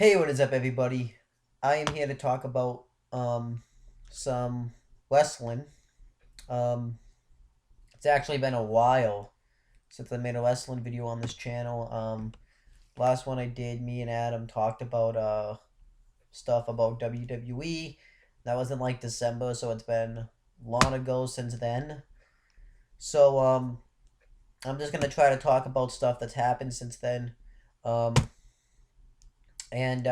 Hey, what is up, everybody? I am here to talk about some wrestling. Um, it's actually been a while since I made a wrestling video on this channel. Last one I did, me and Adam talked about stuff about WWE. That was in like December, so it's been long ago since then. So I'm just gonna try to talk about stuff that's happened since then. Um, and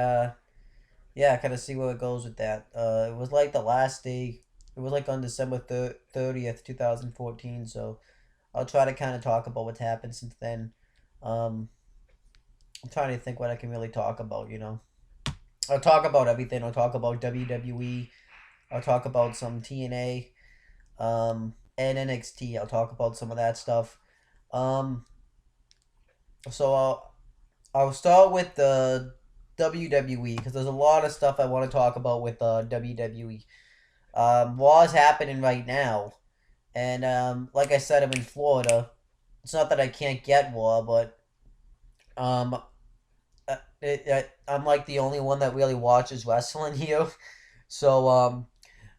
Yeah, kind of see where it goes with that. It was like the last day. It was like on December 30th, 2014. So I'll try to kind of talk about what's happened since then. Um, I'm trying to think what I can really talk about. I'll talk about everything. I'll talk about WWE. I'll talk about some TNA, and NXT. I'll talk about some of that stuff. Um, so I'll start with the WWE because there's a lot of stuff I want to talk about with WWE. War is happening right now, and like I said, I'm in Florida. It's not that I can't get war, but um, I'm like the only one that really watches wrestling here, so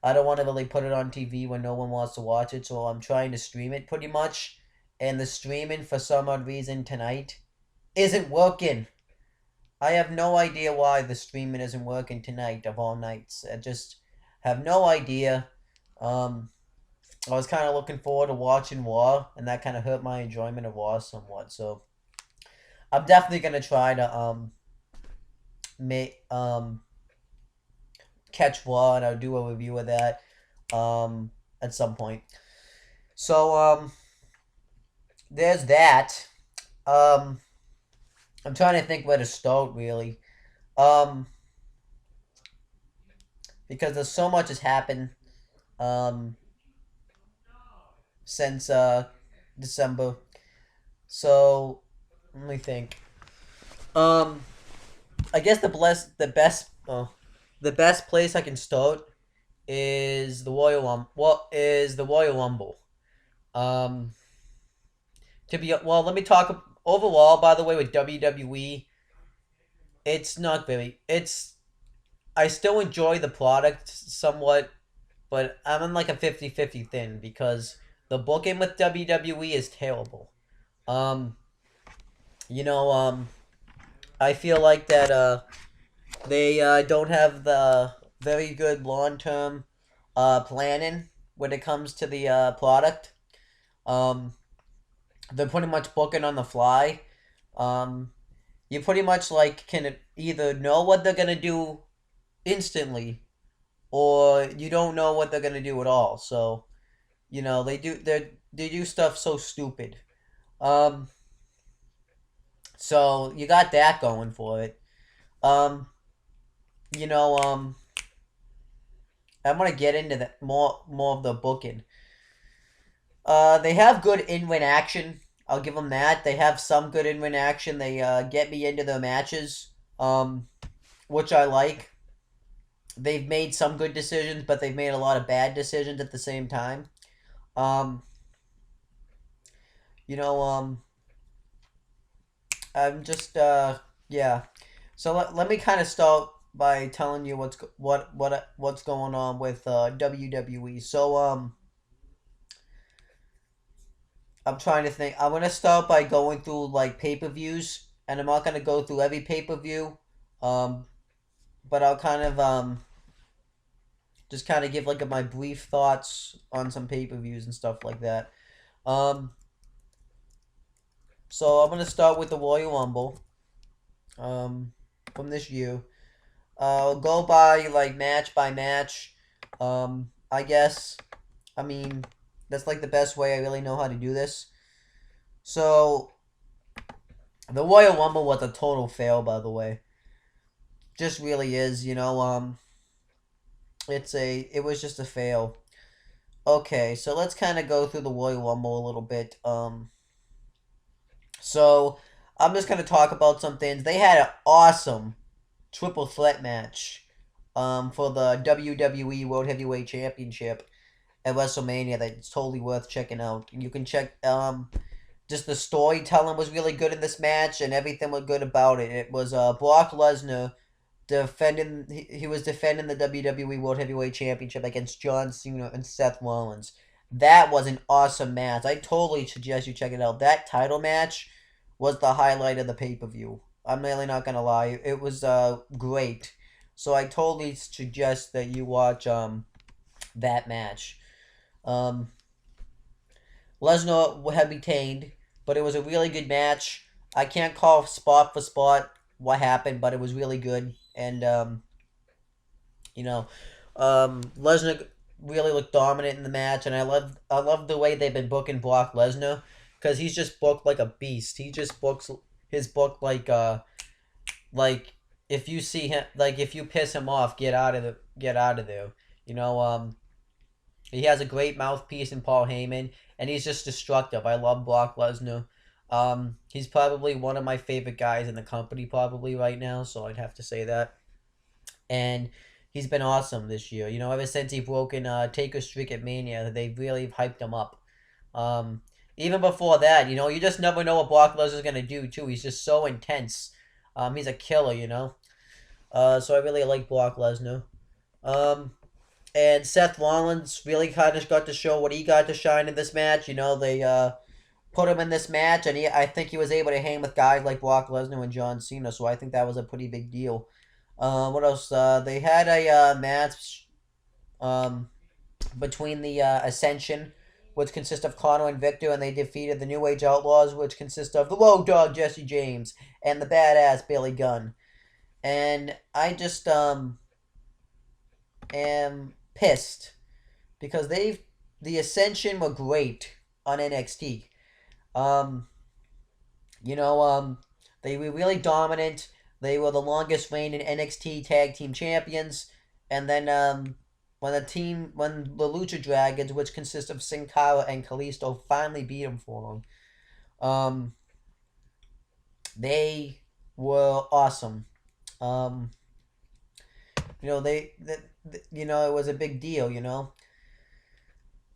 I don't want to really put it on TV when no one wants to watch it. So I'm trying to stream it pretty much, and the streaming for some odd reason tonight isn't working. I have no idea why the streaming isn't working tonight of all nights. I just have no idea. Um, I was kind of looking forward to watching War, and that kind of hurt my enjoyment of War somewhat. So I'm definitely gonna try to make catch War, and I'll do a review of that at some point. So there's that. Um, I'm trying to think where to start really. Um, because there's so much has happened um since December. So let me think. Um, I guess the best place I can start is the Royal What is the Royal Rumble? Um, let me talk overall. By the way, with WWE, it's not very. It's I still enjoy the product somewhat, but I'm in like a 50-50 thing because the booking with WWE is terrible. Um, you know, I feel like that they don't have the very good long term planning when it comes to the product. Um, they're pretty much booking on the fly. Um, you pretty much like can either know what they're gonna do instantly, or you don't know what they're gonna do at all. So they do stuff so stupid. Um, so you got that going for it. Um, you know, I'm gonna get into that more of the booking. They have good in-ring action. I'll give them that. They have some good in-ring action. They get me into their matches, which I like. They've made some good decisions, but they've made a lot of bad decisions at the same time. Um, you know, I'm just yeah. So let me kind of start by telling you what's going on with WWE. So I'm trying to think. I'm gonna start by going through like pay-per-views, and I'm not gonna go through every pay-per-view. Um, but I'll kind of just kind of give like my brief thoughts on some pay-per-views and stuff like that. Um, so I'm gonna start with the Royal Rumble. From this year. I'll go by match by match. I guess. I mean, that's like the best way I really know how to do this. So the Royal Rumble was a total fail, by the way. Just really is, it was just a fail. Okay, so let's kind of go through the Royal Rumble a little bit. So I'm just gonna talk about some things. They had an awesome triple threat match, for the WWE World Heavyweight Championship at WrestleMania. That's totally worth checking out. You can check. Just the storytelling was really good in this match, and everything was good about it. It was Brock Lesnar he was defending the WWE World Heavyweight Championship against John Cena and Seth Rollins. That was an awesome match. I totally suggest you check it out. That title match was the highlight of the pay-per-view. I'm really not gonna lie. It was great. So I totally suggest that you watch that match. Um, Lesnar had retained, but it was a really good match. I can't call spot for spot what happened, but it was really good. And you know, Lesnar really looked dominant in the match, and I love the way they've been booking Brock Lesnar because he's just booked like a beast. He just books his book like if you see him, like if you piss him off, get out of there. You know, he has a great mouthpiece in Paul Heyman, and he's just destructive. I love Brock Lesnar. He's probably one of my favorite guys in the company, probably right now. So I'd have to say that. And he's been awesome this year. You know, ever since he broken Taker's streak at Mania, they've really hyped him up. Um, Even before that, you know, you just never know what Brock Lesnar's gonna do too. He's just so intense. He's a killer, you know. So I really like Brock Lesnar. Um, and Seth Rollins really kind of got to show what he got to shine in this match. You know, they put him in this match, and I think he was able to hang with guys like Brock Lesnar and John Cena. So I think that was a pretty big deal. What else? They had a match um, between the Ascension, which consists of Connor and Victor, and they defeated the New Age Outlaws, which consist of the Low Dog Jesse James and the Badass Billy Gunn. And I just am pissed because the Ascension were great on NXT. Um, you know, they were really dominant. They were the longest reigning NXT Tag Team Champions. And then when the Lucha Dragons, which consist of Sin Cara and Kalisto, finally beat them for them, they were awesome. Um, you know, you know, it was a big deal. You know,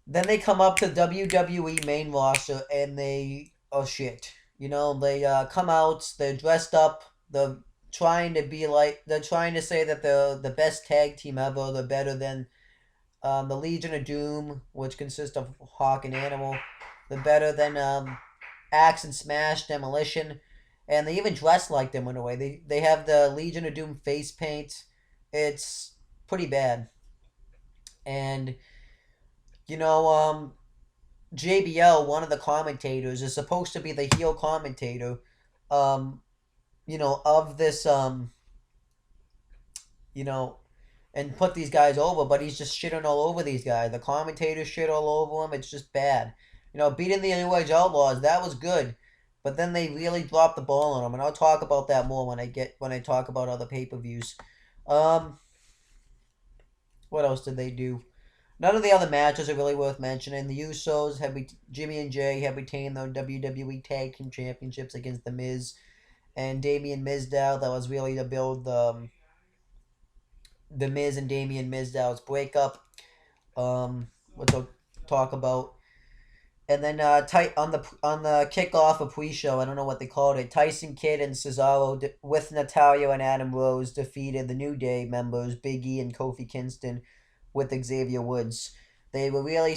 then they come up to WWE main roster and they oh shit. You know, they come out, they're dressed up, they're they're trying to say that they're the best tag team ever, they're better than the Legion of Doom, which consists of Hawk and Animal. They're better than Axe and Smash, Demolition, and they even dress like them in a way. They have the Legion of Doom face paint. It's pretty bad. And you know, JBL, one of the commentators, is supposed to be the heel commentator, um, you know, of this, you know, and put these guys over, but he's just shitting all over these guys. The commentators shit all over him. It's just bad. You know, beating the New Age Outlaws, that was good, but then they really dropped the ball on him, and I'll talk about that more when I talk about other pay-per-views. Um, what else did they do? None of the other matches are really worth mentioning. The Usos Jimmy and Jay have retained their WWE Tag Team Championships against The Miz and Damian Mizdow. That was really to build the Miz and Damian Mizdow's breakup. Which I'll talk about. And then on the kickoff of pre-show, I don't know what they called it. Tyson Kidd and Cesaro with Natalia and Adam Rose defeated the New Day members Big E and Kofi Kingston with Xavier Woods. They were really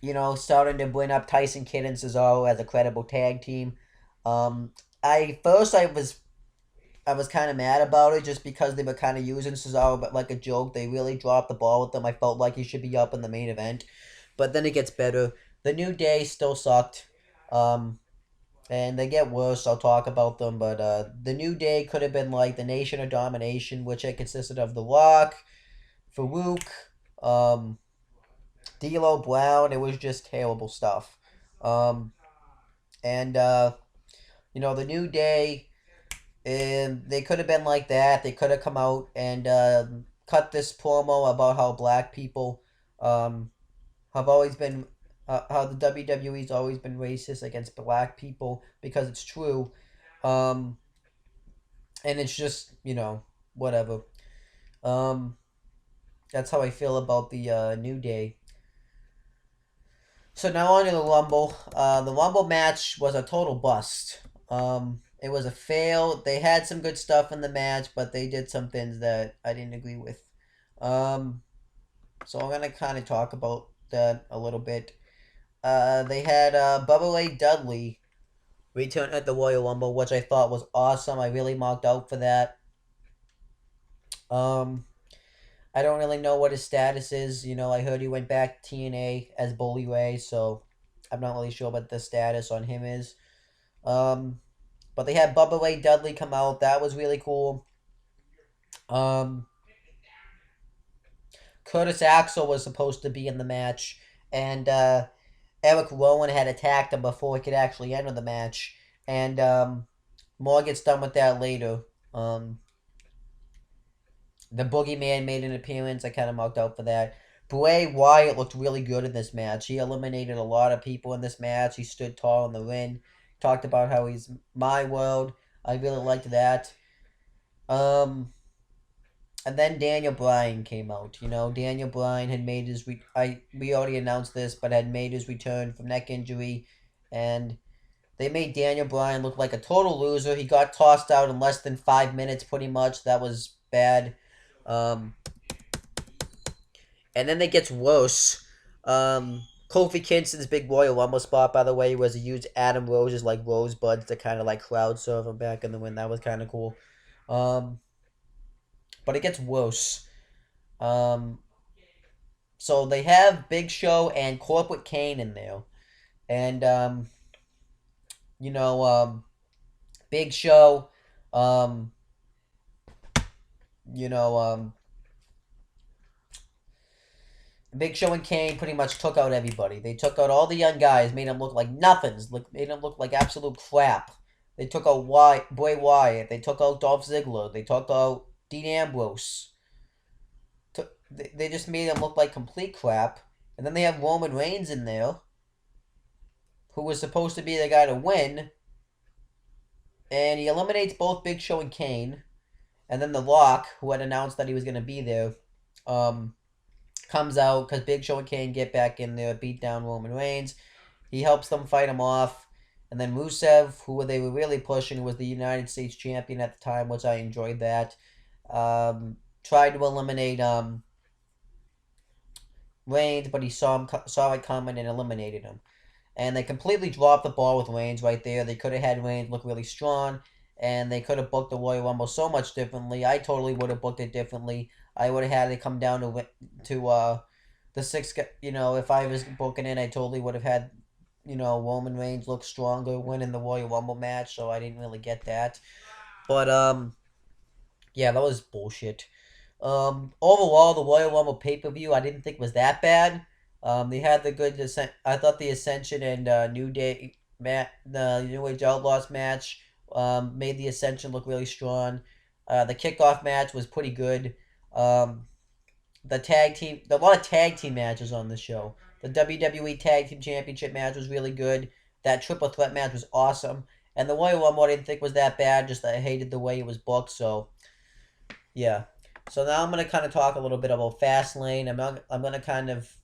you know, starting to bring up Tyson Kidd and Cesaro as a credible tag team. I first I was kind of mad about it just because they were kind of using Cesaro but like a joke. They really dropped the ball with them. I felt like he should be up in the main event. But then it gets better. The New Day still sucked. And they get worse. I'll talk about them. But the New Day could have been like the Nation of Domination, which it consisted of The Rock, Farouk, D'Lo Brown. It was just terrible stuff. And you know, the New Day, and they could have been like that. They could have come out and cut this promo about how black people have always been how the WWE's always been racist against black people because it's true. Um, and it's just, you know, whatever. Um, that's how I feel about the New Day. So now on to the Rumble. The Rumble match was a total bust. It was a fail. They had some good stuff in the match, but they did some things that I didn't agree with. Um, so I'm gonna kind of talk about that a little bit. They had Bubba Ray Dudley return at the Royal Rumble, which I thought was awesome. I really marked out for that. Um, I don't really know what his status is. I heard he went back to TNA as Bully Ray, so I'm not really sure what the status on him is. Um, but they had Bubba Ray Dudley come out. That was really cool. Um, Curtis Axel was supposed to be in the match, and Eric Rowan had attacked him before he could actually enter the match. And more gets done with that later. Um, the Boogeyman made an appearance. I kind of marked out for that. Bray Wyatt looked really good in this match. He eliminated a lot of people in this match. He stood tall in the ring. Talked about how he's my world. I really liked that. And then Daniel Bryan came out. Daniel Bryan had made his we already announced this, but had made his return from neck injury, and they made Daniel Bryan look like a total loser. He got tossed out in less than 5 minutes, pretty much. That was bad. Um, and then it gets worse. Kofi Kingston's big Royal Rumble spot, by the way, was he used Adam Rose's like rosebuds to kind of like crowd surf him back in the wind. That was kind of cool. Um, but it gets worse. Um, so they have Big Show and Corporate Kane in there, and you know, Big Show, um, you know, Big Show and Kane pretty much took out everybody. They took out all the young guys, made them look like nothings, made them look like absolute crap. They took out Bray Wyatt. They took out Dolph Ziggler. They took out Dean Ambrose. They just made them look like complete crap. And then they have Roman Reigns in there, who was supposed to be the guy to win, and he eliminates both Big Show and Kane. And then The Rock, who had announced that he was going to be there, um, comes out because Big Show and Kane get back in there, beat down Roman Reigns. He helps them fight him off. And then Rusev, who they were really pushing, was the United States champion at the time, which I enjoyed that. Tried to eliminate Reigns, but he saw it coming and eliminated him. And they completely dropped the ball with Reigns right there. They could have had Reigns look really strong, and they could have booked the Royal Rumble so much differently. I totally would have booked it differently. I would have had it come down to the six. If I was booking it, I totally would have had Roman Reigns look stronger, winning the Royal Rumble match. So I didn't really get that. But yeah, that was bullshit. Overall, the Royal Rumble pay per view I didn't think was that bad. They had the good descent. I thought the Ascension and New Day the New Age Outlaws match made the Ascension look really strong. The kickoff match was pretty good. The tag team, a lot of tag team matches on the show. The WWE Tag Team Championship match was really good. That triple threat match was awesome. And the Royal Rumble I didn't think was that bad. Just I hated the way it was booked. So yeah. So now I'm gonna kind of talk a little bit about Fastlane. I'm gonna kind of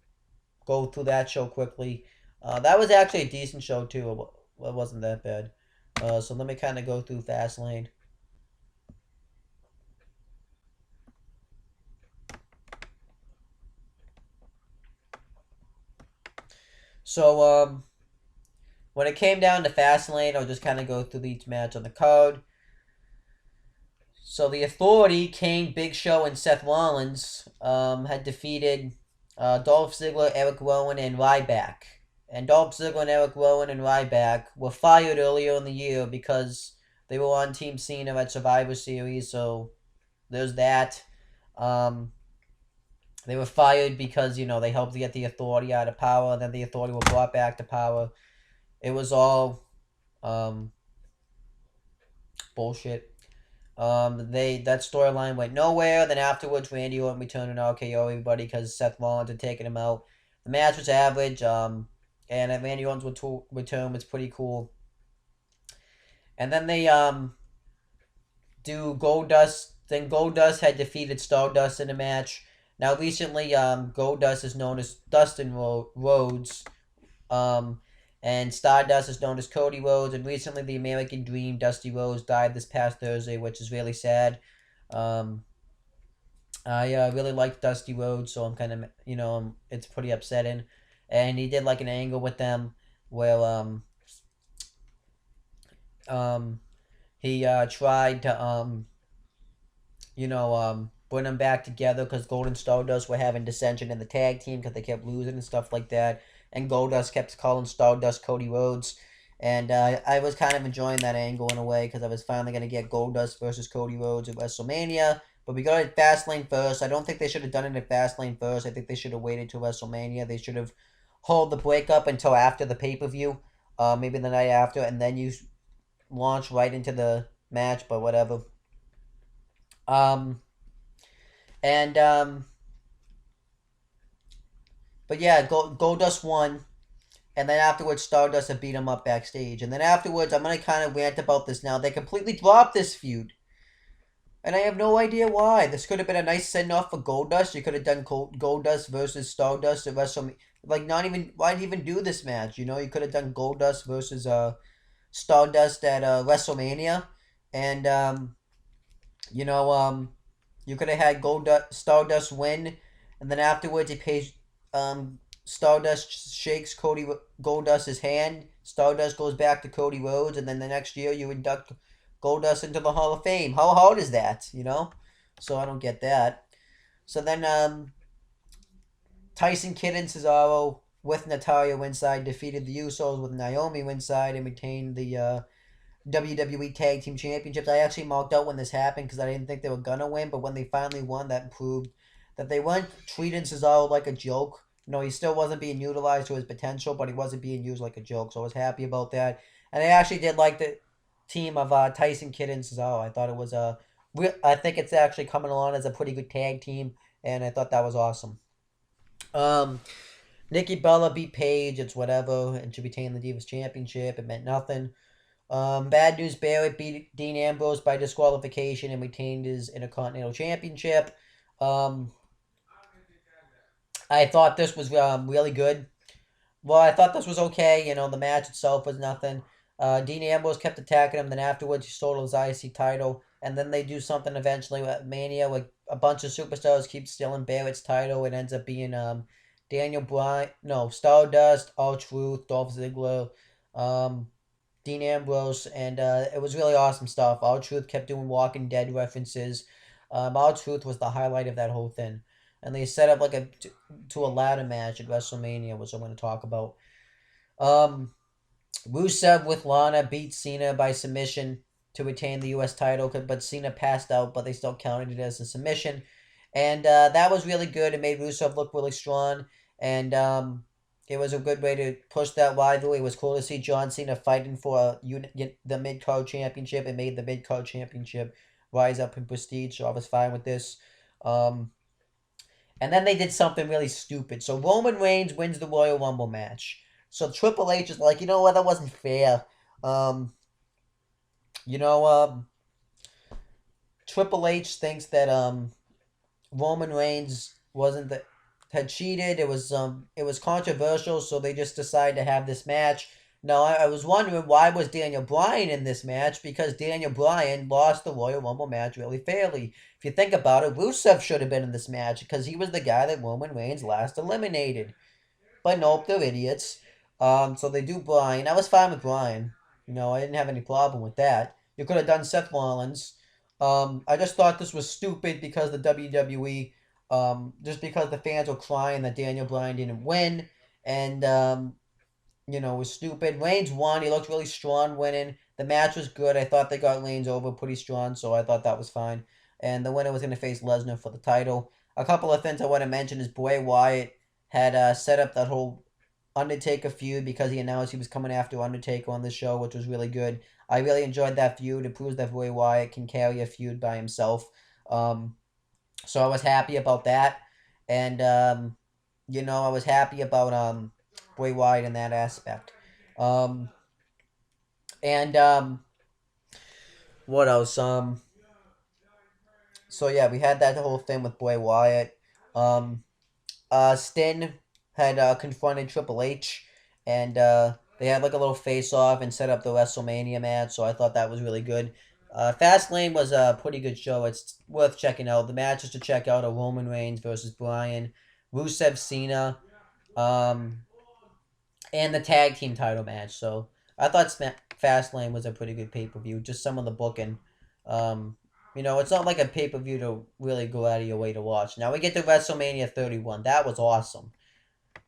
go through that show quickly. That was actually a decent show too. It wasn't that bad. So let me kind of go through Fastlane. So when it came down to Fastlane, I'll just kind of go through each match on the card. So the Authority, Kane, Big Show, and Seth Rollins had defeated Dolph Ziggler, Eric Rowan, and Ryback. And Dolph Ziggler and Eric Rowan and Ryback were fired earlier in the year because they were on Team Cena at Survivor Series, so there's that. They were fired because, they helped to get the Authority out of power, and then the Authority were brought back to power. It was all bullshit. That storyline went nowhere. Then afterwards, Randy Orton returned and RKO everybody because Seth Rollins had taken him out. The match was average. And Randy Orton's return was pretty cool. And then they do Goldust. Then Goldust had defeated Stardust in a match. Now recently, Goldust is known as Dustin Rhodes. And Stardust is known as Cody Rhodes. And recently, the American Dream, Dusty Rhodes, died this past Thursday, which is really sad. Um, I really liked Dusty Rhodes, so I'm kind of, it's pretty upsetting. And he did like an angle with them where um, he tried to bring them back together because Golden Stardust were having dissension in the tag team because they kept losing and stuff like that. And Goldust kept calling Stardust Cody Rhodes. And I was kind of enjoying that angle in a way because I was finally going to get Goldust versus Cody Rhodes at WrestleMania. But we got it at Fastlane first. I don't think they should have done it at Fastlane first. I think they should have waited till WrestleMania. They should have hold the breakup until after the pay-per-view. Maybe the night after. And then you launch right into the match, but whatever. Um, and but yeah, Goldust won, and then afterwards Stardust had beat him up backstage, and then afterwards I'm gonna kind of rant about this now. They completely dropped this feud, and I have no idea why. This could have been a nice send off for Goldust. You could have done Goldust versus Stardust at WrestleMania. Like not even why'd you even do this match? You could have done Goldust versus Stardust at WrestleMania, and you know you could have had Stardust win, and then afterwards he pays. Stardust shakes Cody Goldust's hand. Stardust goes back to Cody Rhodes, and then the next year you induct Goldust into the Hall of Fame. How hard is that? So I don't get that. So then Tyson Kidd and Cesaro with Natalia Winside defeated the Usos with Naomi Winside and retained the WWE Tag Team Championships. I actually marked out when this happened because I didn't think they were gonna win, but when they finally won, that proved that they weren't treating Cesaro like a joke. He still wasn't being utilized to his potential, but he wasn't being used like a joke. So I was happy about that, and I actually did like the team of Tyson Kidd and Cesaro. I thought it was I think it's actually coming along as a pretty good tag team, and I thought that was awesome. Um, Nikki Bella beat Paige. It's whatever, and she retained the Divas Championship. It meant nothing. Bad News Barrett beat Dean Ambrose by disqualification and retained his Intercontinental Championship. Um, I thought this was really good. Well, I thought this was okay. The match itself was nothing. Dean Ambrose kept attacking him. Then afterwards, he stole his IC title. And then they do something eventually at Mania where a bunch of superstars keep stealing Barrett's title. It ends up being Daniel Bryan, no, Stardust, R-Truth, Dolph Ziggler, um, Dean Ambrose, and it was really awesome stuff. R-Truth kept doing Walking Dead references. R-Truth was the highlight of that whole thing. And they set up like to a ladder match at WrestleMania, which I'm going to talk about. Um, Rusev with Lana beat Cena by submission to retain the U.S. title, but Cena passed out, but they still counted it as a submission. And that was really good. It made Rusev look really strong. And it was a good way to push that rivalry. It was cool to see John Cena fighting for the mid-card championship. It made the mid-card championship rise up in prestige, so I was fine with this. Um, and then they did something really stupid. So Roman Reigns wins the Royal Rumble match. So Triple H is like, you know what, that wasn't fair. Um, you know, Triple H thinks that Roman Reigns wasn't the had cheated. It was controversial, so they just decided to have this match. Now I was wondering why was Daniel Bryan in this match, because Daniel Bryan lost the Royal Rumble match really fairly. If you think about it, Rusev should have been in this match because he was the guy that Roman Reigns last eliminated. But nope, they're idiots. So they do Bryan. I was fine with Bryan. I didn't have any problem with that. You could have done Seth Rollins. I just thought this was stupid because the WWE, just because the fans were crying that Daniel Bryan didn't win, and it was stupid. Reigns won. He looked really strong winning. The match was good. I thought they got Reigns over pretty strong, so I thought that was fine. And the winner was going to face Lesnar for the title. A couple of things I want to mention is Bray Wyatt had set up that whole Undertaker feud because he announced he was coming after Undertaker on the show, which was really good. I really enjoyed that feud. It proves that Bray Wyatt can carry a feud by himself. So I was happy about that. And, I was happy about Bray Wyatt in that aspect. Um, and what else? So yeah, we had that whole thing with Bray Wyatt. Sting had confronted Triple H, and They had like a little face-off and set up the WrestleMania match, so I thought that was really good. Fastlane was a pretty good show. It's worth checking out. The matches to check out are Roman Reigns versus Bryan, Rusev Cena, um, and the tag team title match. So I thought Fastlane was a pretty good pay-per-view. Just some of the booking. Um, it's not like a pay-per-view to really go out of your way to watch. Now we get to WrestleMania 31. That was awesome.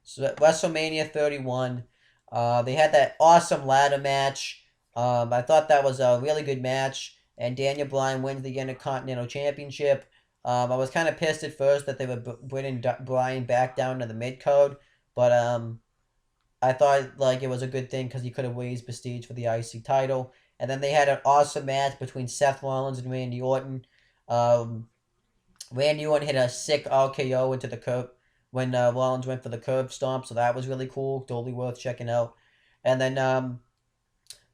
So at WrestleMania 31, they had that awesome ladder match. I thought that was a really good match, and Daniel Bryan wins the Intercontinental Championship. I was kind of pissed at first that they were bringing Bryan back down to the mid card, but I thought like it was a good thing because he could have raised prestige for the IC title. And then they had an awesome match between Seth Rollins and Randy Orton. Um, Randy Orton hit a sick RKO into the curb when Rollins went for the curb stomp, so that was really cool, totally worth checking out. And then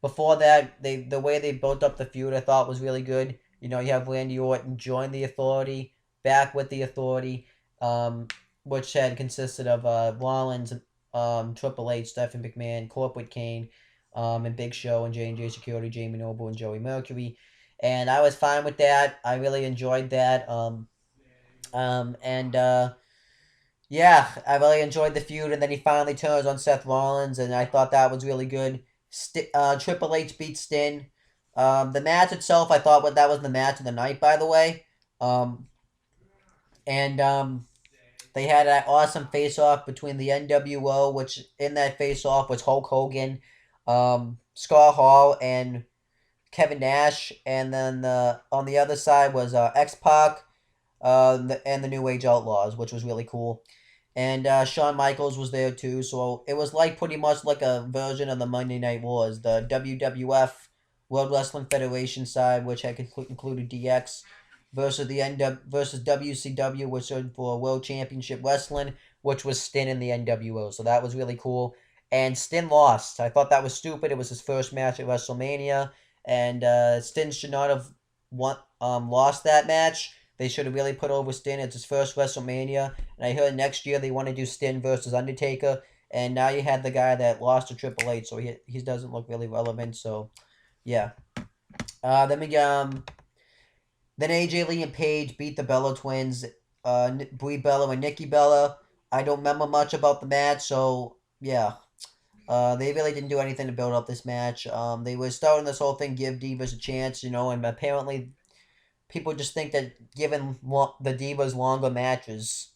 before that, the way they built up the feud I thought was really good. You have Randy Orton join the Authority, back with the Authority, um, which had consisted of Rollins, Triple H, Stephanie McMahon, Corporate Kane, and Big Show and J&J Security, Jamie Noble and Joey Mercury. And I was fine with that. I really enjoyed that. And yeah, I really enjoyed the feud, and then he finally turns on Seth Rollins, and I thought that was really good. Triple H beat Sting. The match itself, I thought that was the match of the night, by the way. Um, and they had that awesome face-off between the NWO, which in that face-off was Hulk Hogan, Scott Hall, and Kevin Nash, and then on the other side was X-Pac, and the New Age Outlaws, which was really cool. And Shawn Michaels was there too, so it was like pretty much like a version of the Monday Night Wars, the WWF World Wrestling Federation side, which had included DX, versus the versus WCW, which stood for World Championship Wrestling, which was Sting in the NWO. So that was really cool. And Sting lost. I thought that was stupid. It was his first match at WrestleMania, and Sting should not have lost that match. They should have really put over Sting. It's his first WrestleMania. And I heard next year they want to do Sting versus Undertaker. And now you had the guy that lost to Triple H, so he doesn't look really relevant. So, yeah. Then AJ Lee and Paige beat the Bella Twins, Brie Bella and Nikki Bella. I don't remember much about the match, so yeah. They really didn't do anything to build up this match. They were starting this whole thing, give Divas a chance, and apparently people just think that giving the Divas longer matches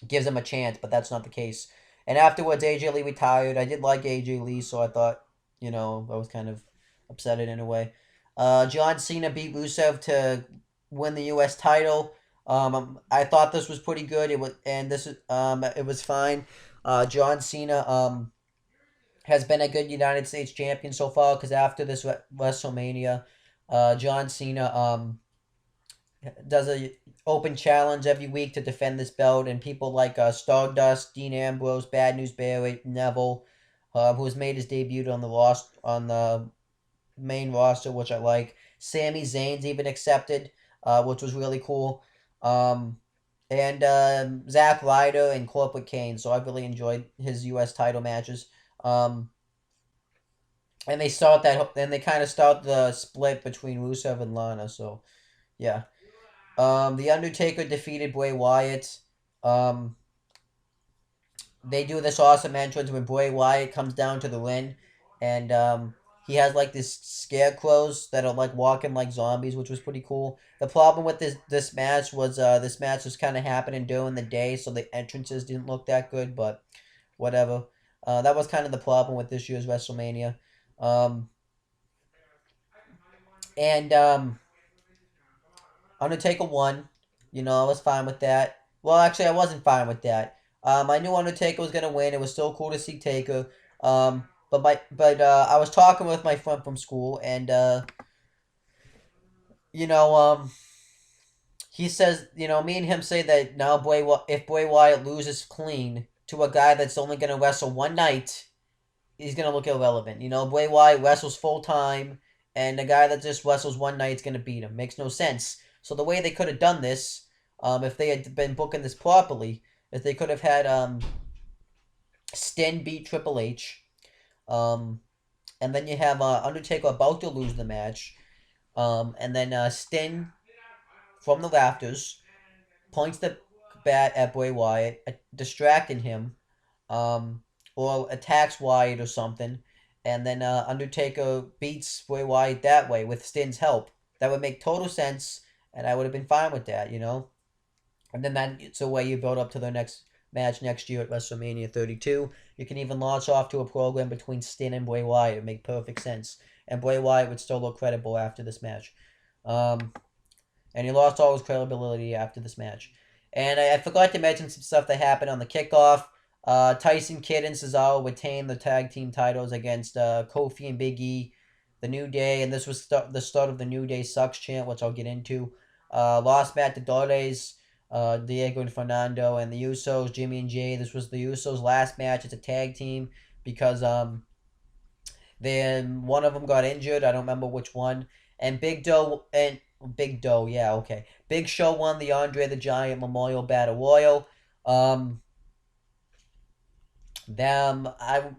gives them a chance, but that's not the case. And afterwards, AJ Lee retired. I did like AJ Lee, so I thought, I was kind of upset in a way. John Cena beat Rusev to win the U.S. title. I thought this was pretty good. It was fine. John Cena has been a good United States champion so far because after this WrestleMania, John Cena does a open challenge every week to defend this belt, and people like Stardust, Dean Ambrose, Bad News Barrett, Neville, who has made his debut on the main roster, which I like. Sami Zayn's even accepted, which was really cool. And Zack Ryder and Corporate Kane. So I really enjoyed his U.S. title matches. And they start that. Then they kind of start the split between Rusev and Lana. So yeah. The Undertaker defeated Bray Wyatt. They do this awesome entrance when Bray Wyatt comes down to the ring, and he has like this scarecrows that are like walking like zombies, which was pretty cool. The problem with this match was kind of happening during the day, so the entrances didn't look that good, but whatever. That was kind of the problem with this year's WrestleMania. And Undertaker won. I was fine with that. Well, actually, I wasn't fine with that. I knew Undertaker was gonna win. It was still cool to see Taker. I was talking with my friend from school, and you know, he says, me and him say that now if Bray Wyatt loses clean to a guy that's only gonna wrestle one night, he's gonna look irrelevant. Bray Wyatt wrestles full time, and the guy that just wrestles one night is gonna beat him. Makes no sense. So the way they could have done this, if they had been booking this properly, is they could have had Sting beat Triple H, Um, and then you have Undertaker about to lose the match. And then Sting from the rafters points the bat at Bray Wyatt, distracting him, um, or attacks Wyatt or something, and then Undertaker beats Bray Wyatt that way with Sting's help. That would make total sense, and I would have been fine with that, you know. And then that's a way you build up to the next match next year at WrestleMania 32. You can even launch off to a program between Sting and Bray Wyatt. It would make perfect sense, and Bray Wyatt would still look credible after this match. Um, and he lost all his credibility after this match. And I forgot to mention some stuff that happened on the kickoff. Tyson Kidd and Cesaro retained the tag team titles against Kofi and Big E, the New Day, and this was the start of the New Day sucks chant, which I'll get into. Lost Matt Dolores, Diego and Fernando, and the Usos, Jimmy and Jay. This was the Usos' last match as a tag team because then one of them got injured. I don't remember which one. And Big Doe, yeah, okay. Big Show won the Andre the Giant Memorial Battle Royal. Um, them, I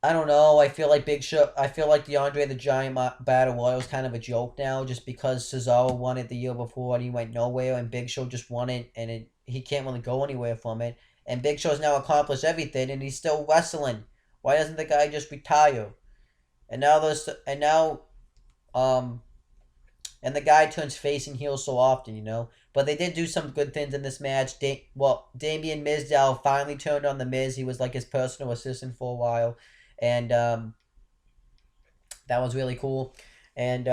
don't know. I feel like Big Show. I feel like the Andre the Giant Battle Royal is kind of a joke now, just because Cesaro won it the year before and he went nowhere, and Big Show just won it, and he can't really go anywhere from it. And Big Show's now accomplished everything, and he's still wrestling. Why doesn't the guy just retire? Um and the guy turns face and heel so often, you know. But they did do some good things in this match. Damian Mizdow finally turned on the Miz. He was like his personal assistant for a while, and that was really cool. And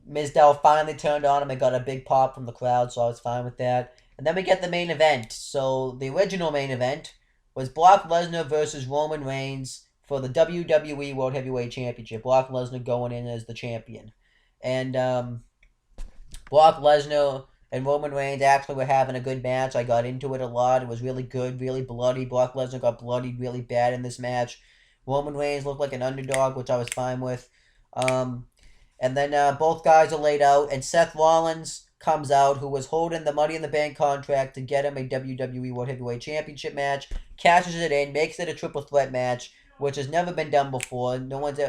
Mizdow finally turned on him and got a big pop from the crowd, so I was fine with that. And then we get the main event. So the original main event was Brock Lesnar versus Roman Reigns for the WWE World Heavyweight Championship. Brock Lesnar going in as the champion. And Brock Lesnar and Roman Reigns actually were having a good match. I got into it a lot. It was really good, really bloody. Brock Lesnar got bloodied really bad in this match. Roman Reigns looked like an underdog, which I was fine with. And then both guys are laid out, and Seth Rollins comes out, who was holding the Money in the Bank contract to get him a WWE World Heavyweight Championship match, cashes it in, makes it a triple threat match, which has never been done before. No one's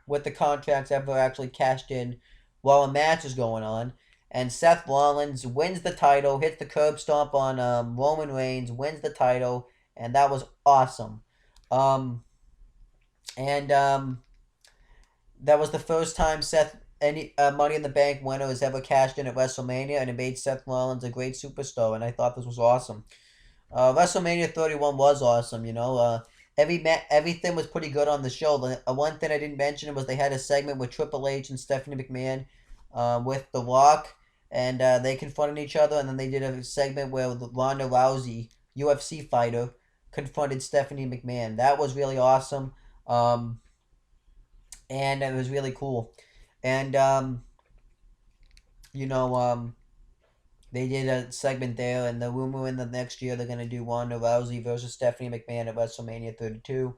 with the contracts ever actually cashed in while a match is going on. And Seth Rollins wins the title, hits the curb stomp on Roman Reigns, wins the title, and that was awesome. And that was the first time any Money in the Bank winner has ever cashed in at WrestleMania, and it made Seth Rollins a great superstar, and I thought this was awesome. WrestleMania 31 was awesome, you know. Everything was pretty good on the show. The one thing I didn't mention was they had a segment with Triple H and Stephanie McMahon with The Rock, and they confronted each other, and then they did a segment where Ronda Rousey, UFC fighter, confronted Stephanie McMahon. That was really awesome, and it was really cool. And, you know, they did a segment there, and the rumor in the next year they're going to do Ronda Rousey versus Stephanie McMahon at WrestleMania 32.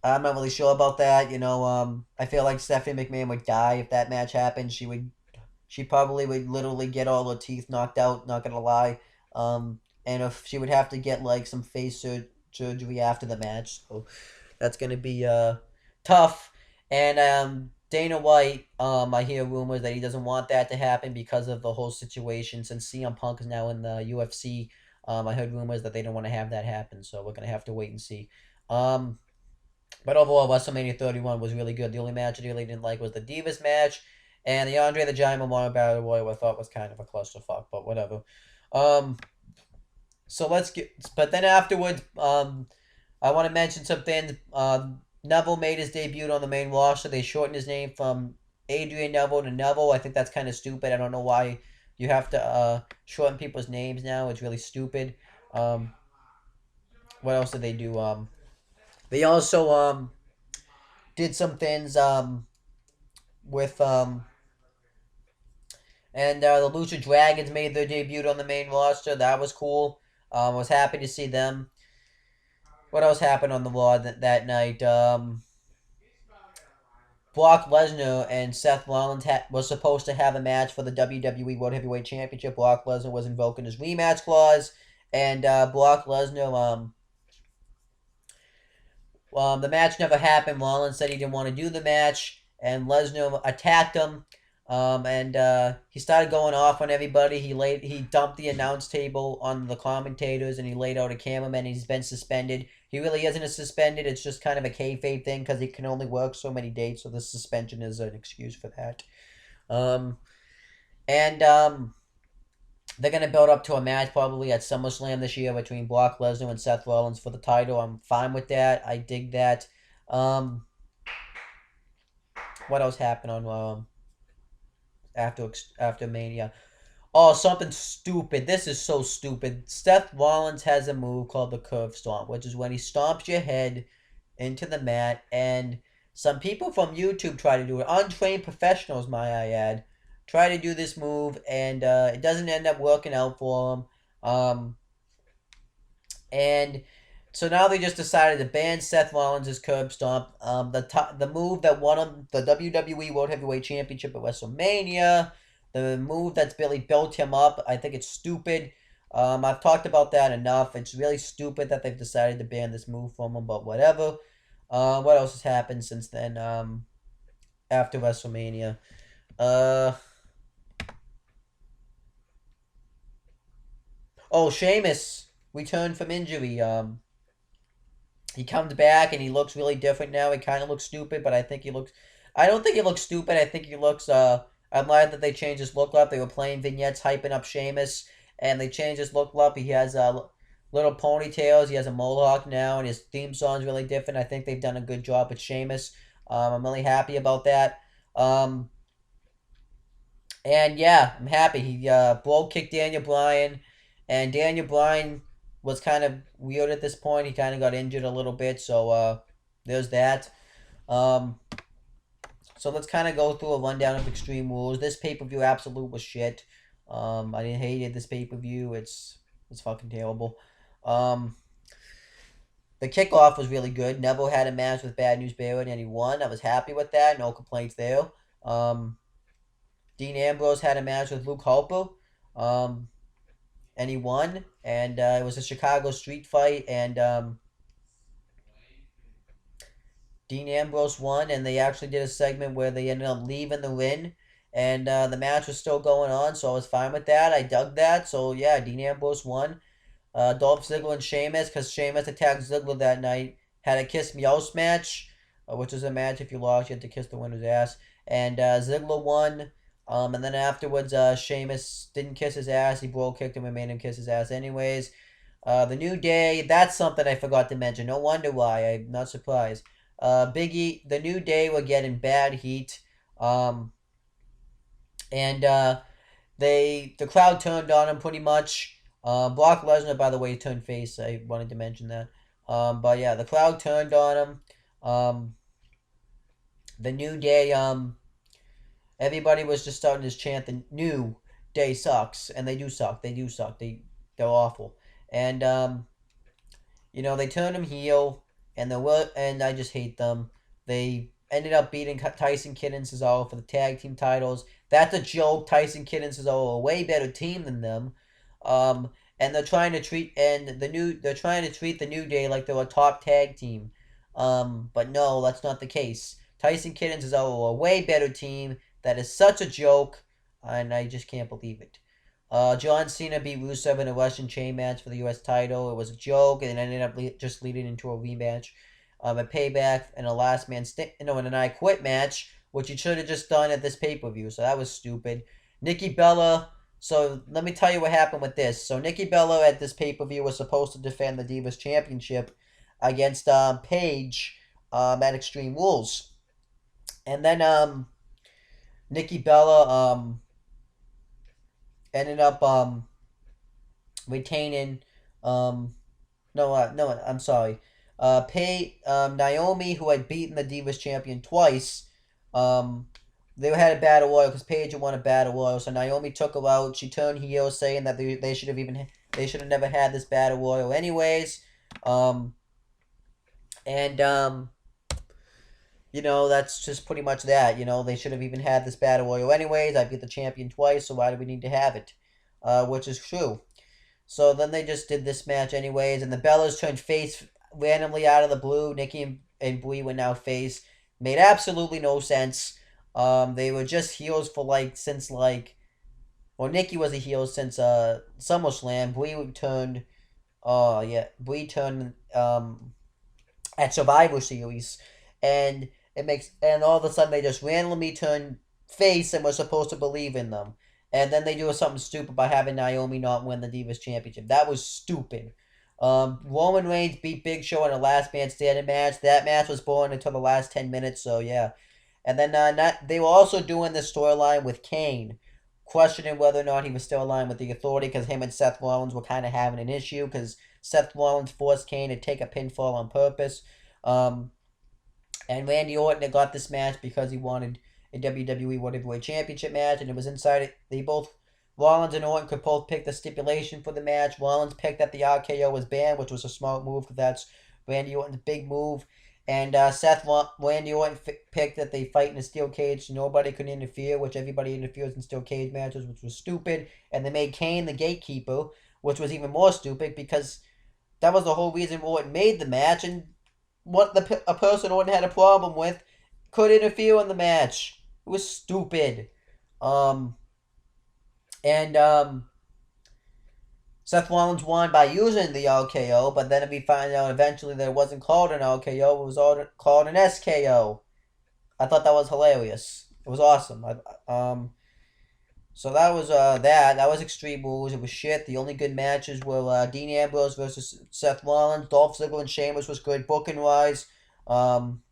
I'm not really sure about that. You know, I feel like Stephanie McMahon would die if that match happened. She probably would literally get all her teeth knocked out. Not gonna lie. And if she would have to get like some surgery after the match, so that's gonna be tough. And Dana White, I hear rumors that he doesn't want that to happen because of the whole situation. Since CM Punk is now in the UFC, I heard rumors that they don't want to have that happen. So we're gonna have to wait and see. But overall, WrestleMania 31 was really good. The only match I really didn't like was the Divas match, and the Andre the Giant Memorial Battle Royal I thought was kind of a clusterfuck, but whatever. Um, so let's get. But then afterwards, I want to mention some things. Neville made his debut on the main roster. They shortened his name from Adrian Neville to Neville. I think that's kind of stupid. I don't know why you have to shorten people's names now. It's really stupid. Um, what else did they do? They also did some things with and the Lucha Dragons made their debut on the main roster. That was cool. I was happy to see them. What else happened on the Raw that night? Brock Lesnar and Seth Rollins was supposed to have a match for the WWE World Heavyweight Championship. Brock Lesnar was invoking his rematch clause, and Brock Lesnar The match never happened. Rollins said he didn't want to do the match, and Lesnar attacked him. And he started going off on everybody. He dumped the announce table on the commentators, and he laid out a cameraman. He's been suspended. He really isn't suspended. It's just kind of a kayfabe thing because he can only work so many dates, so the suspension is an excuse for that. And they're gonna build up to a match probably at SummerSlam this year between Brock Lesnar and Seth Rollins for the title. I'm fine with that. I dig that. Um, what else happened on after Mania? Oh, something stupid. This is so stupid. Seth Rollins has a move called the curve stomp, which is when he stomps your head into the mat, and some people from YouTube try to do it. Untrained professionals, might I add, try to do this move, and it doesn't end up working out for them. And so now they just decided to ban Seth Rollins' curb stomp. The move that won him the WWE World Heavyweight Championship at WrestleMania. The move that's really built him up. I think it's stupid. I've talked about that enough. It's really stupid that they've decided to ban this move from him, but whatever. What else has happened since then? After WrestleMania. Oh, Sheamus returned from injury. He comes back and he looks really different now. He kind of looks stupid, but I think he looks. I don't think he looks stupid. I think he looks. I'm glad that they changed his look up. They were playing vignettes hyping up Sheamus, and they changed his look up. He has little ponytails. He has a mohawk now, and his theme song's really different. I think they've done a good job with Sheamus. I'm really happy about that. And yeah, I'm happy. He blow kicked Daniel Bryan, and Daniel Bryan was kind of weird at this point. He kind of got injured a little bit, so there's that. Um, so let's kind of go through a rundown of Extreme Rules. This pay per view absolute was shit. I didn't hated this pay per view. It's fucking terrible. Um, the kickoff was really good. Neville had a match with Bad News Barrett and he won. I was happy with that. No complaints there. Dean Ambrose had a match with Luke Harper. And he won. And it was a Chicago street fight. And Dean Ambrose won. And they actually did a segment where they ended up leaving the ring. And the match was still going on. So I was fine with that. I dug that. So yeah, Dean Ambrose won. Dolph Ziggler and Sheamus, because Sheamus attacked Ziggler that night, had a Kiss Me Out match, which is a match if you lost, you had to kiss the winner's ass. And Ziggler won. And then afterwards, Sheamus didn't kiss his ass. He bro kicked him and made him kiss his ass anyways. The New Day, that's something I forgot to mention. No wonder why. I'm not surprised. Biggie, the New Day were getting bad heat. And the crowd turned on him pretty much. Brock Lesnar, by the way, turned face. I wanted to mention that. But yeah, the crowd turned on him. The New Day, everybody was just starting to chant the New Day sucks, and they do suck. They do suck. They're awful. And they turned him heel, and I just hate them. They ended up beating Tyson Kidd and Cesaro for the tag team titles. That's a joke. Tyson Kidd and Cesaro are a way better team than them. And they're trying to treat the New Day like they're a top tag team. But no, that's not the case. Tyson Kidd and Cesaro are a way better team. That is such a joke, and I just can't believe it. John Cena beat Rusev in a Russian chain match for the U.S. title. It was a joke, and it ended up just leading into a rematch. A payback and a last man in an I Quit match, which he should have just done at this pay per view. So that was stupid. Nikki Bella. So let me tell you what happened with this. So Nikki Bella at this pay per view was supposed to defend the Divas Championship against Paige at Extreme Rules, and then Nikki Bella ended up retaining no, I'm sorry. Naomi, who had beaten the Divas champion twice, they had a battle royal because Paige had won a battle royal. So Naomi took her out. She turned heel, saying that they should have never had this battle royal anyways. That's just pretty much that. They should have even had this battle royal anyways. I beat the champion twice, so why do we need to have it? Which is true. So then they just did this match anyways, and the Bellas turned face randomly out of the blue, Nikki and Brie were now face. Made absolutely no sense. They were just heels for like since like well, Nikki was a heel since SummerSlam. Brie turned Brie turned at Survivor Series, and and all of a sudden they just randomly turn face and we're supposed to believe in them, and then they do something stupid by having Naomi not win the Divas Championship. That was stupid. Roman Reigns beat Big Show in a last man standing match. That match was boring until the last 10 minutes. So yeah, and then they were also doing this storyline with Kane, questioning whether or not he was still aligned with the Authority because him and Seth Rollins were kind of having an issue because Seth Rollins forced Kane to take a pinfall on purpose. Um, and Randy Orton had got this match because he wanted a WWE World Heavyweight Championship match, and it was inside it. They both, Rollins and Orton, could both pick the stipulation for the match. Rollins picked that the RKO was banned, which was a smart move because that's Randy Orton's big move. And Randy Orton picked that they fight in a steel cage, so nobody could interfere, which everybody interferes in steel cage matches, which was stupid. And they made Kane the gatekeeper, which was even more stupid because that was the whole reason Orton made the match, and what a person Orton had a problem with could interfere in the match. It was stupid. Um, and Seth Rollins won by using the RKO, but then we find out eventually that it wasn't called an RKO, it was called an SKO. I thought that was hilarious. It was awesome. So that was that was Extreme Rules. It was shit. The only good matches were Dean Ambrose versus Seth Rollins. Dolph Ziggler and Sheamus was good booking wise. Um,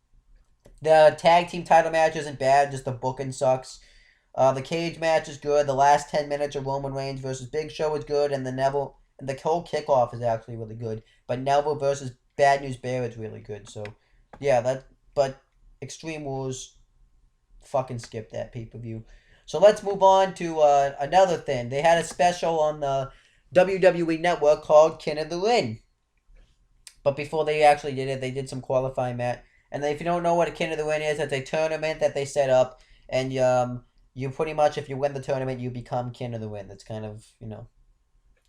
the tag team title match isn't bad, just the booking sucks. The cage match is good. The last 10 minutes of Roman Reigns versus Big Show is good, and the whole kickoff is actually really good. But Neville versus Bad News Bear is really good. So yeah, but Extreme Rules fucking skip that pay per view. So let's move on to another thing. They had a special on the WWE Network called King of the Ring. But before they actually did it, they did some qualifying match. And if you don't know what a King of the Ring is, it's a tournament that they set up, and you pretty much, if you win the tournament, you become King of the Ring. That's kind of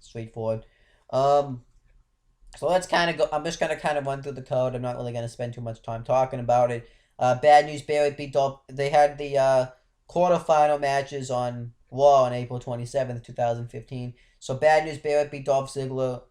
straightforward. Um, so let's kind of go. I'm just gonna kind of run through the code. I'm not really gonna spend too much time talking about it. Bad News Barrett beat Dolph. They had the quarterfinal matches on Raw on April 27th, 2015. So Bad News Barrett beat Dolph Ziggler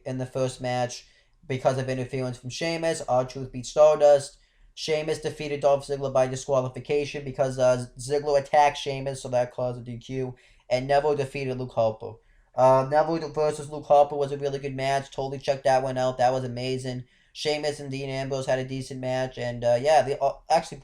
in the first match because of interference from Sheamus. R-Truth beat Stardust. Sheamus defeated Dolph Ziggler by disqualification because Ziggler attacked Sheamus, so that caused a DQ. And Neville defeated Luke Harper. Neville versus Luke Harper was a really good match. Totally checked that one out. That was amazing. Sheamus and Dean Ambrose had a decent match, and yeah, they actually,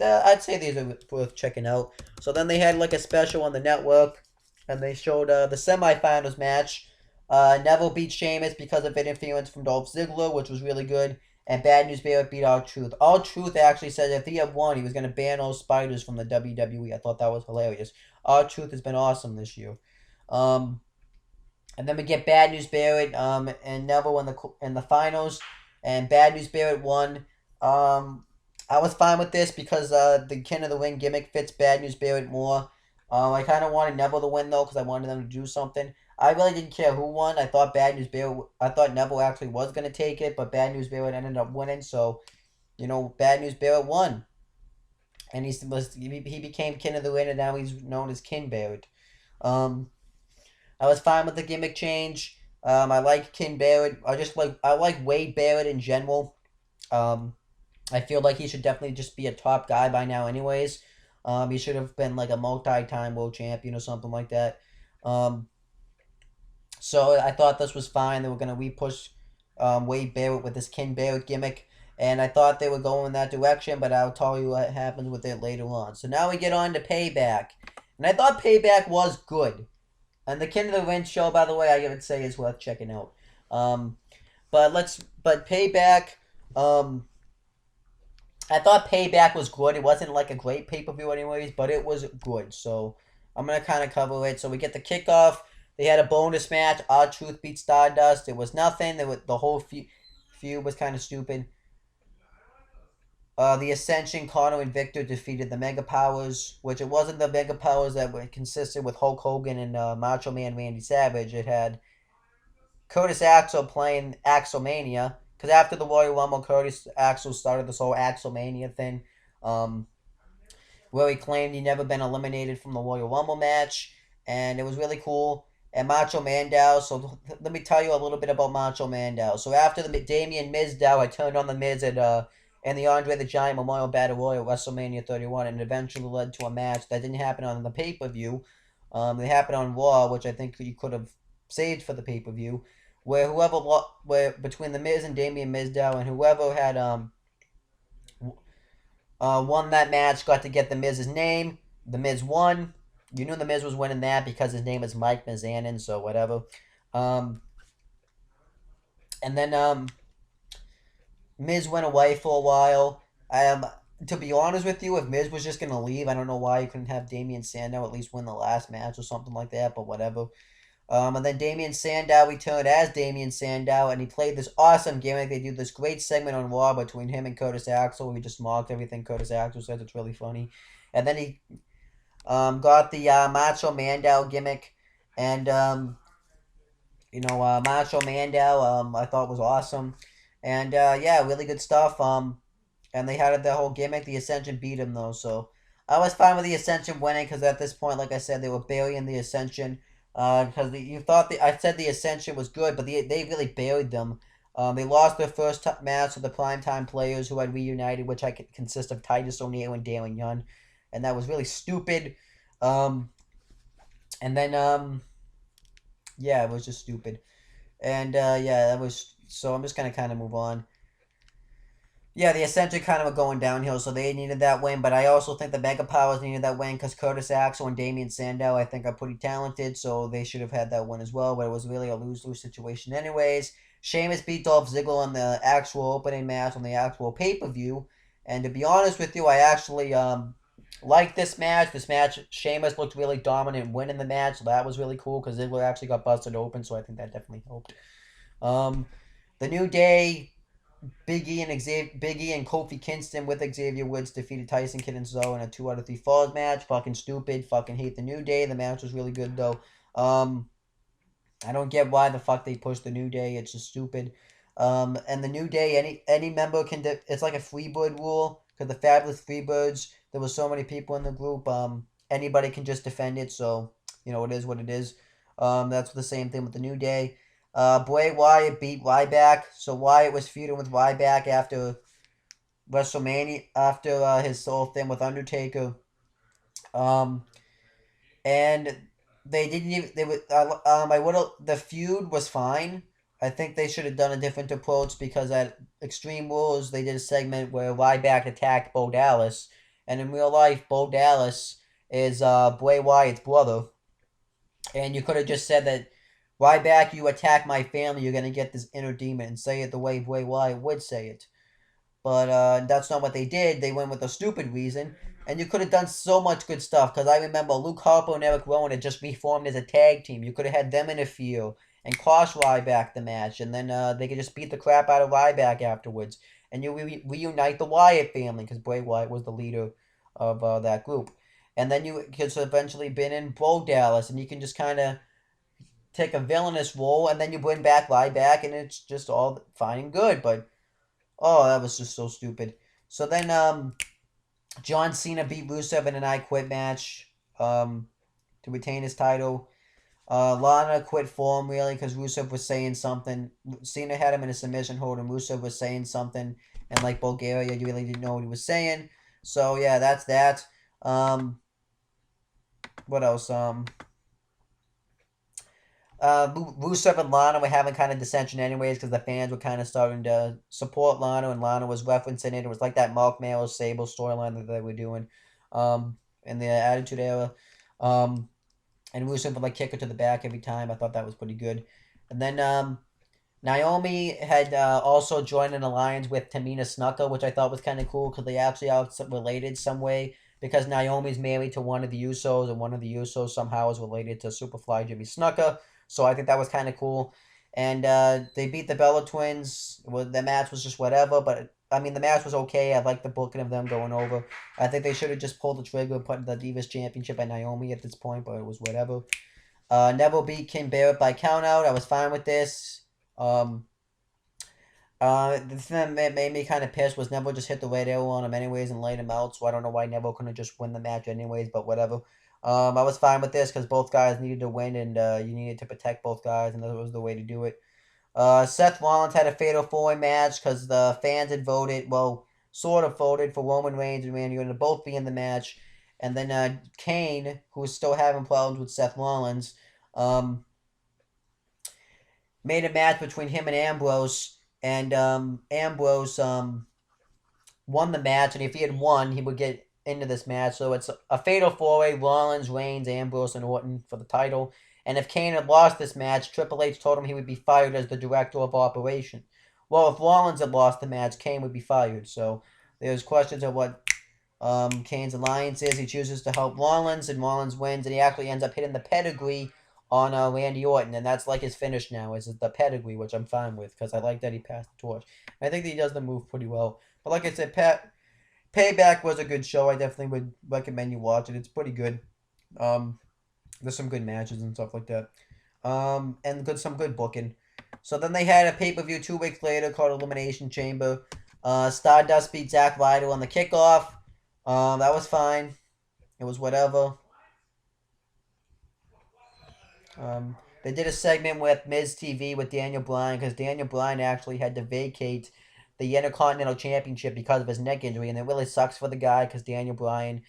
I'd say these are worth checking out. So then they had like a special on the network, and they showed the semifinals match. Neville beat Sheamus because of interference from Dolph Ziggler, which was really good. And Bad News Barrett beat R-Truth. R-Truth actually said if he had won, he was going to ban all spiders from the WWE. I thought that was hilarious. R-Truth has been awesome this year. And then we get Bad News Barrett and Neville in the finals, and Bad News Barrett won. I was fine with this because the King of the Ring gimmick fits Bad News Barrett more. I kind of wanted Neville to win though because I wanted them to do something. I really didn't care who won. I thought I thought Neville actually was gonna take it, but Bad News Barrett ended up winning. So, Bad News Barrett won, and he became King of the Ring, and now he's known as King Barrett. I was fine with the gimmick change. I like King Barrett. I like Wade Barrett in general. I feel like he should definitely just be a top guy by now, anyways. He should have been like a multi-time world champion or something like that. So I thought this was fine. They were gonna repush Wade Barrett with this King Barrett gimmick, and I thought they were going in that direction. But I'll tell you what happens with it later on. So now we get on to Payback, and I thought Payback was good. And the King of the Ring show, by the way, I would say is worth checking out. But Payback, I thought Payback was good. It wasn't like a great pay-per-view anyways, but it was good. So I'm going to kind of cover it. So we get the kickoff. They had a bonus match. R-Truth beat Stardust. It was nothing. The whole feud was kind of stupid. The Ascension, Connor and Victor defeated the Mega Powers, which it wasn't the Mega Powers that were consisted with Hulk Hogan and Macho Man Randy Savage. It had Curtis Axel playing Axelmania. Because after the Royal Rumble, Curtis Axel started this whole Axelmania thing. Um, where he claimed he'd never been eliminated from the Royal Rumble match, and it was really cool. And Macho Mandow. So let me tell you a little bit about Macho Mandow. So after the Damien Mizdow, I turned on the Miz at and the Andre the Giant Memorial Battle Royal at WrestleMania 31, and it eventually led to a match that didn't happen on the pay per view. It happened on Raw, which I think you could have saved for the pay per view, where where between the Miz and Damien Mizdow, and whoever had won that match, got to get the Miz's name. The Miz won. You knew the Miz was winning that because his name is Mike Mizanin, so whatever. Um, and then Miz went away for a while. To be honest with you, if Miz was just gonna leave, I don't know why you couldn't have Damien Sandow at least win the last match or something like that, but whatever. And then Damien Sandow returned as Damien Sandow, and he played this awesome gimmick. They do this great segment on Raw between him and Curtis Axel. We just mocked everything Curtis Axel says. It's really funny. And then he got the Macho Mandow gimmick, and Macho Mandow I thought was awesome, and yeah, really good stuff. And they had the whole gimmick. The Ascension beat him though, so I was fine with the Ascension winning because at this point, like I said, they were burying the Ascension. Because you thought I said the Ascension was good, but they really buried them. They lost their first match to the Primetime Players, who had reunited, which consist of Titus O'Neil and Darren Young, and that was really stupid. Um, and then yeah, it was just stupid. And yeah, that was so. I'm just gonna kind of move on. Yeah, the Ascension kind of were going downhill, so they needed that win. But I also think the Mega Powers needed that win because Curtis Axel and Damien Sandow, I think, are pretty talented, so they should have had that win as well. But it was really a lose-lose situation, anyways. Sheamus beat Dolph Ziggler on the actual opening match on the actual pay-per-view. And to be honest with you, I actually liked this match. This match, Sheamus looked really dominant winning the match, so that was really cool because Ziggler actually got busted open, so I think that definitely helped. The New Day. Big E and Kofi Kingston with Xavier Woods defeated Tyson Kidd and Zoe in a 2 out of 3 falls match. Fucking stupid. Fucking hate the New Day. The match was really good though. I don't get why the fuck they pushed the New Day. It's just stupid. And the New Day, any member can. It's like a Freebird rule because the Fabulous Freebirds. There was so many people in the group. Anybody can just defend it. So it is what it is. That's the same thing with the New Day. Bray Wyatt beat Ryback, so Wyatt was feuding with Ryback after WrestleMania, after his whole thing with Undertaker. And they didn't even they would I would the feud was fine. I think they should have done a different approach because at Extreme Rules they did a segment where Ryback attacked Bo Dallas, and in real life Bo Dallas is Bray Wyatt's brother, and you could have just said that. Ryback, you attack my family, you're going to get this inner demon, and say it the way Bray Wyatt would say it. But that's not what they did. They went with a stupid reason, and you could have done so much good stuff, because I remember Luke Harper and Eric Rowan had just reformed as a tag team. You could have had them interfere and cost Ryback the match, and then they could just beat the crap out of Ryback afterwards. And you reunite the Wyatt family, because Bray Wyatt was the leader of that group. And then you could eventually been in Bo Dallas, and you can just kind of take a villainous role, and then you bring back Ryback, and it's just all fine and good. But oh, that was just so stupid. So then John Cena beat Rusev in an I Quit match to retain his title. Lana quit for him really because Rusev was saying something. Cena had him in a submission hold, and Rusev was saying something, and like Bulgaria, you really didn't know what he was saying. So yeah, that's that. What else? Rusev and Lana were having kind of dissension anyways because the fans were kind of starting to support Lana, and Lana was referencing it. It was like that Mark Melo Sable storyline that they were doing in the Attitude Era. And Rusev would like kick her to the back every time. I thought that was pretty good. And then Naomi had also joined an alliance with Tamina Snuka, which I thought was kind of cool because they actually are related some way. Because Naomi's married to one of the Usos, and one of the Usos somehow is related to Superfly Jimmy Snuka. So I think that was kind of cool. And they beat the Bella Twins. The match was just whatever, but I mean, the match was okay. I like the booking of them going over. I think they should have just pulled the trigger and put the Divas Championship at Naomi at this point, but it was whatever. Neville beat King Barrett by countout. I was fine with this. Um, the thing that made me kind of pissed was Neville just hit the radio on him anyways and laid him out. So I don't know why Neville couldn't just win the match anyways, but whatever. I was fine with this because both guys needed to win and you needed to protect both guys, and that was the way to do it. Seth Rollins had a fatal four-way match because the fans had voted, well, sort of voted for Roman Reigns and Randy Orton to both be in the match. And then Kane, who was still having problems with Seth Rollins, um, made a match between him and Ambrose. And Ambrose won the match. And if he had won, he would get into this match. So it's a fatal four-way, Rollins, Reigns, Ambrose, and Orton for the title. And if Kane had lost this match, Triple H told him he would be fired as the director of operation. Well, if Rollins had lost the match, Kane would be fired. So there's questions of what Kane's alliance is. He chooses to help Rollins, and Rollins wins, and he actually ends up hitting the pedigree on Randy Orton, and that's like his finish now, is the pedigree, which I'm fine with, because I like that he passed the torch. I think that he does the move pretty well. But like I said, Payback was a good show. I definitely would recommend you watch it. It's pretty good. Um, there's some good matches and stuff like that. And some good booking. So then they had a pay-per-view 2 weeks later called Elimination Chamber. Stardust beat Zack Ryder on the kickoff. That was fine. It was whatever. They did a segment with Miz TV with Daniel Bryan because Daniel Bryan actually had to vacate the Intercontinental Championship because of his neck injury, and it really sucks for the guy because Daniel Bryan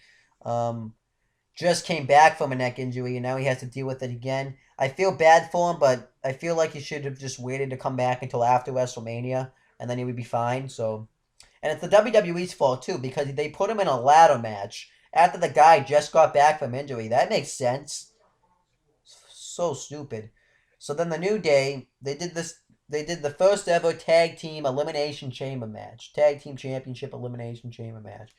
just came back from a neck injury, and now he has to deal with it again. I feel bad for him, but I feel like he should have just waited to come back until after WrestleMania, and then he would be fine. So, and it's the WWE's fault too because they put him in a ladder match after the guy just got back from injury. That makes sense. So stupid. So then the New Day, they did this. They did the first ever tag team elimination chamber match, tag team championship elimination chamber match.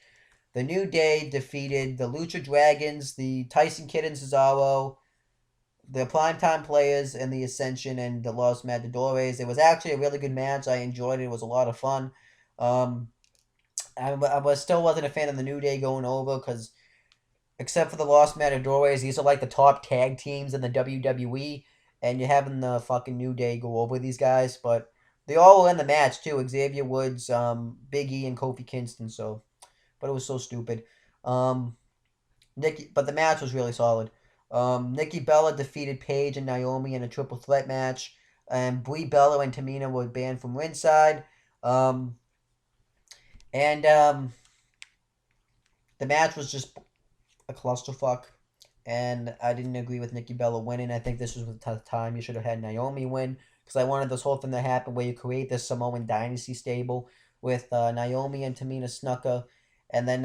The New Day defeated the Lucha Dragons, the Tyson Kidd and Cesaro, the Primetime Players, and the Ascension and the Los Matadores. It was actually a really good match. I enjoyed it. It was a lot of fun. Um, still wasn't a fan of the New Day going over because except for the Lost Matadores, these are like the top tag teams in the WWE, and you're having the fucking New Day go over these guys, but they all were in the match too. Xavier Woods, Big E, and Kofi Kingston. So, but it was so stupid. But the match was really solid. Nikki Bella defeated Paige and Naomi in a triple threat match, and Brie Bella and Tamina were banned from ringside. And the match was just a clusterfuck, and I didn't agree with Nikki Bella winning. I think this was the time you should have had Naomi win because I wanted this whole thing to happen where you create this Samoan dynasty stable with Naomi and Tamina Snuka, and then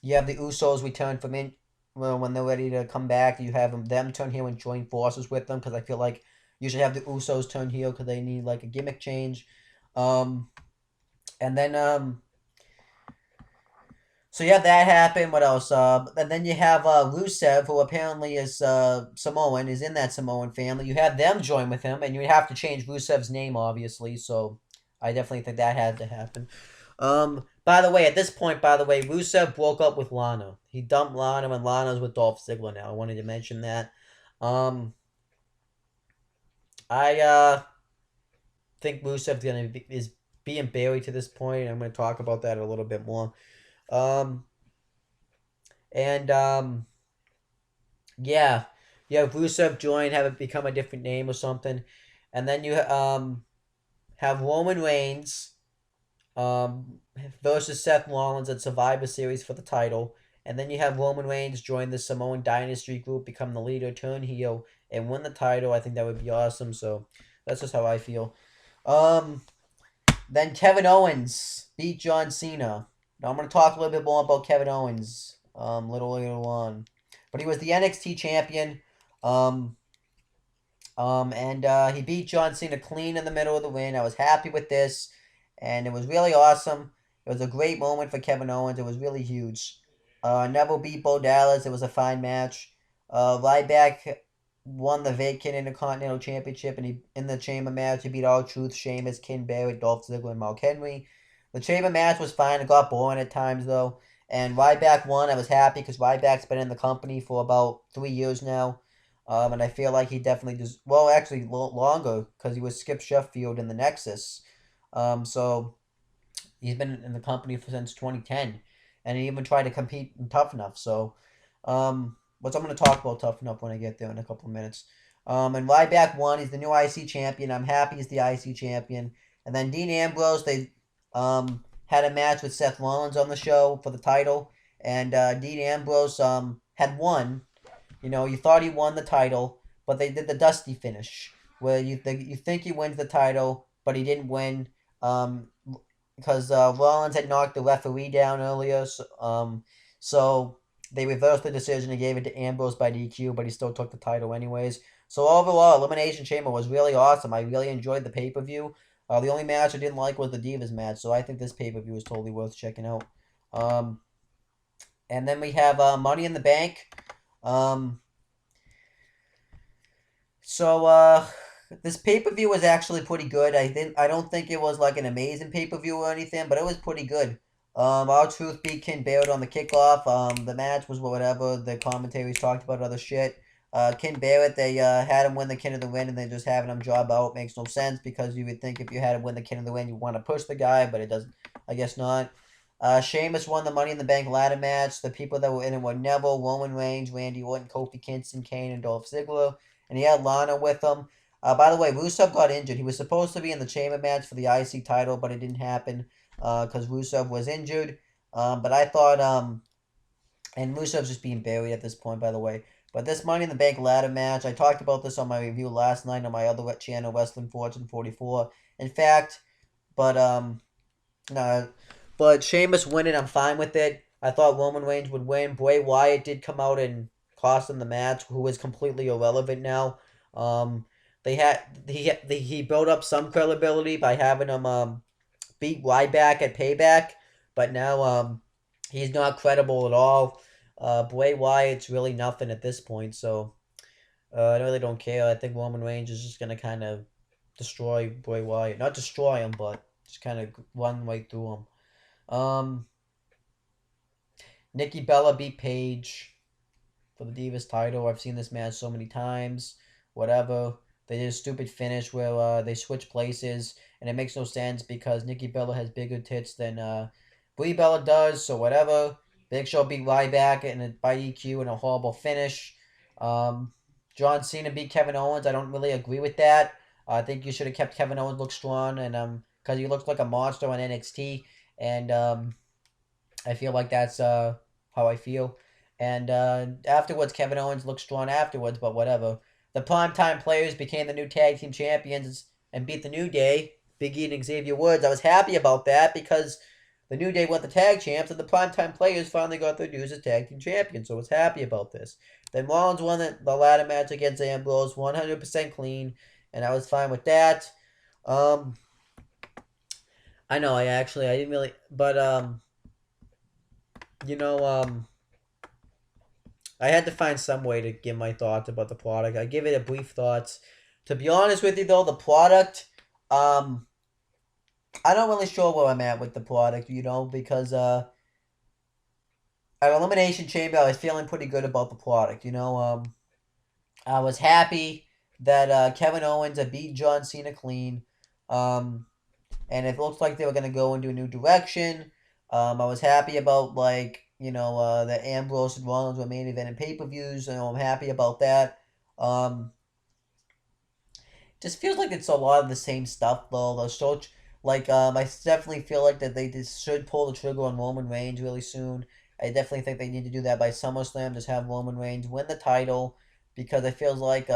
you have the Usos return from in when they're ready to come back. You have them turn heel and join forces with them because I feel like you should have the Usos turn heel because they need like a gimmick change. And then so yeah, that happened. What else? And then you have Rusev, who apparently is Samoan, is in that Samoan family. You have them join with him, and you have to change Rusev's name, obviously. So I definitely think that had to happen. By the way, at this point, Rusev broke up with Lana. He dumped Lana, and Lana's with Dolph Ziggler now. I wanted to mention that. I think Rusev's is being buried to this point. I'm gonna talk about that a little bit more. Um, and yeah, Rusev join, have it become a different name or something, and then you have Roman Reigns versus Seth Rollins at Survivor Series for the title, and then you have Roman Reigns join the Samoan Dynasty group, become the leader, turn heel, and win the title. I think that would be awesome. So that's just how I feel. Then Kevin Owens beat John Cena. Now I'm going to talk a little bit more about Kevin Owens little later on. But he was the NXT champion. And he beat John Cena clean in the middle of the ring. I was happy with this. And it was really awesome. It was a great moment for Kevin Owens. It was really huge. Neville beat Bo Dallas. It was a fine match. Ryback won the vacant Intercontinental Championship, and he in the Chamber match he beat R-Truth, Sheamus, Ken Barrett, Dolph Ziggler, and Mark Henry. The Chamber match was fine. It got boring at times though, and Ryback won. I was happy because Ryback's been in the company for about 3 years now. And I feel like he definitely does well. Actually, longer because he was Skip Sheffield in the Nexus. So he's been in the company since 2010, and he even tried to compete in Tough Enough. So, which I'm going to talk about Tough Enough when I get there in a couple of minutes. And Ryback won. He's the new IC champion. I'm happy he's the IC champion. And then Dean Ambrose, they had a match with Seth Rollins on the show for the title, and Dean Ambrose had won. You know, you thought he won the title, but they did the Dusty finish, where you think he wins the title, but he didn't win. Um, because Rollins had knocked the referee down earlier. So they reversed the decision and gave it to Ambrose by DQ, but he still took the title anyways. So overall, Elimination Chamber was really awesome. I really enjoyed the pay per view. The only match I didn't like was the Divas match, so I think this pay per view is totally worth checking out. Um, and then we have Money in the Bank. Um, so this pay per view was actually pretty good. I don't think it was like an amazing pay per view or anything, but it was pretty good. R-Truth beat Ken Barrett on the kickoff. The match was whatever. The commentaries talked about other shit. Ken Barrett, they had him win the King of the Ring, and they're just having him job out. Makes no sense because you would think if you had him win the King of the Ring, you want to push the guy, but it doesn't. I guess not. Sheamus won the Money in the Bank ladder match. The people that were in it were Neville, Roman Reigns, Randy Orton, Kofi Kingston, Kane, and Dolph Ziggler. And he had Lana with him. By the way, Rusev got injured. He was supposed to be in the Chamber match for the IC title, but it didn't happen because Rusev was injured. But I thought, and Rusev's just being buried at this point, by the way. But this Money in the Bank ladder match, I talked about this on my review last night on my other channel, Wrestling Fortune 44. In fact, but no, but Sheamus winning, I'm fine with it. I thought Roman Reigns would win. Bray Wyatt did come out and cost him the match, who is completely irrelevant now. Um, he built up some credibility by having him beat Ryback at Payback, but now he's not credible at all. Bray Wyatt's really nothing at this point, so I really don't care. I think Roman Reigns is just gonna kind of destroy Bray Wyatt, not destroy him, but just kind of run right through him. Nikki Bella beat Paige for the Divas title. I've seen this match so many times. Whatever. They did a stupid finish where they switch places, and it makes no sense because Nikki Bella has bigger tits than Brie Bella does. So whatever. Big Show beat Ryback by EQ in a horrible finish. Um, John Cena beat Kevin Owens. I don't really agree with that. I think you should have kept Kevin Owens look strong, and because he looks like a monster on NXT, and I feel like that's how I feel. And afterwards, Kevin Owens looked strong afterwards, but whatever. The Primetime Players became the new tag team champions and beat the New Day, Big E and Xavier Woods. I was happy about that because the New Day won the tag champs, and the Primetime Players finally got their dues as tag team champions, so I was happy about this. Then Rollins won the ladder match against Ambrose, 100% clean, and I was fine with that. Um, I know, I didn't really, but, you know, I had to find some way to give my thoughts about the product. I give it a brief thoughts. To be honest with you, though, the product, I don't really sure where I'm at with the product, because at Elimination Chamber, I was feeling pretty good about the product, I was happy that Kevin Owens had beat John Cena clean, and it looks like they were going to go into a new direction. I was happy about, that Ambrose and Rollins were main event and pay-per-views, and I'm happy about that. Just feels like it's a lot of the same stuff, though. I definitely feel like that they just should pull the trigger on Roman Reigns really soon. I definitely think they need to do that by SummerSlam, just have Roman Reigns win the title, because it feels like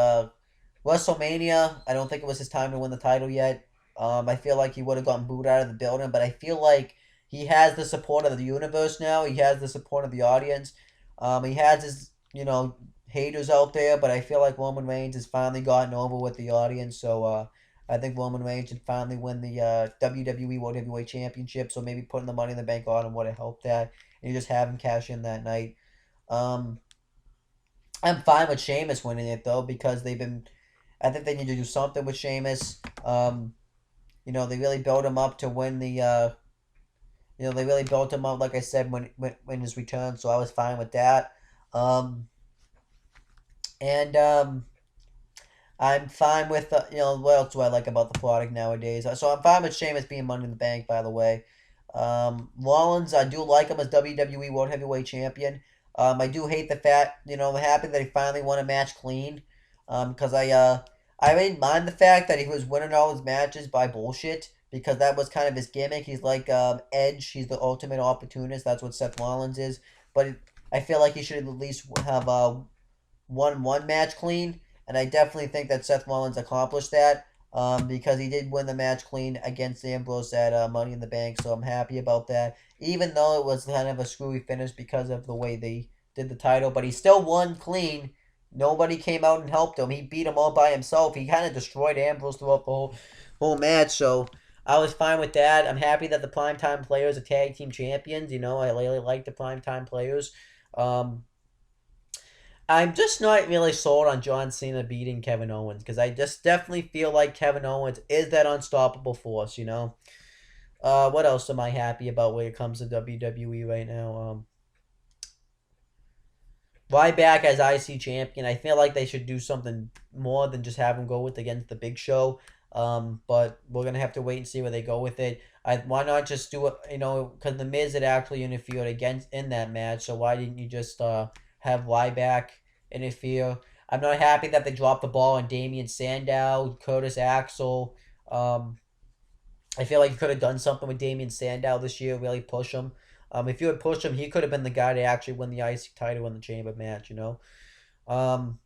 WrestleMania, I don't think it was his time to win the title yet. I feel like he would have gotten booed out of the building, but I feel like he has the support of the universe now. He has the support of the audience. He has his, haters out there, but I feel like Roman Reigns has finally gotten over with the audience. So I think Roman Reigns should finally win the WWE World Heavyweight Championship. So maybe putting the Money in the Bank on him would have helped that. And you just have him cash in that night. I'm fine with Sheamus winning it though because I think they need to do something with Sheamus. They really built him up to win the. They really built him up, like I said, when his return. So I was fine with that. And I'm fine with what else do I like about the product nowadays? So I'm fine with Sheamus being Money in the Bank. By the way, Rollins, I do like him as WWE World Heavyweight Champion. I do hate the fact, I'm happy that he finally won a match clean. Because I didn't mind the fact that he was winning all his matches by bullshit because that was kind of his gimmick. He's like Edge. He's the ultimate opportunist. That's what Seth Rollins is. But I feel like he should at least have won one match clean, and I definitely think that Seth Rollins accomplished that because he did win the match clean against Ambrose at Money in the Bank, so I'm happy about that. Even though it was kind of a screwy finish because of the way they did the title, but he still won clean. Nobody came out and helped him. He beat him all by himself. He kind of destroyed Ambrose throughout the whole match, so I was fine with that. I'm happy that the Primetime Players are tag team champions. I really like the Primetime Players. Um, I'm just not really sold on John Cena beating Kevin Owens because I just definitely feel like Kevin Owens is that unstoppable force. What else am I happy about when it comes to WWE right now? Ryback as IC champion. I feel like they should do something more than just have him go with against the Big Show. But we're gonna have to wait and see where they go with it. Why not just do it? Because the Miz had actually interfered against in that match. So why didn't you just have Ryback interfere? I'm not happy that they dropped the ball on Damian Sandow, Curtis Axel. I feel like you could have done something with Damian Sandow this year, really push him. If you had pushed him, he could have been the guy to actually win the IC title in the Chamber match. Um,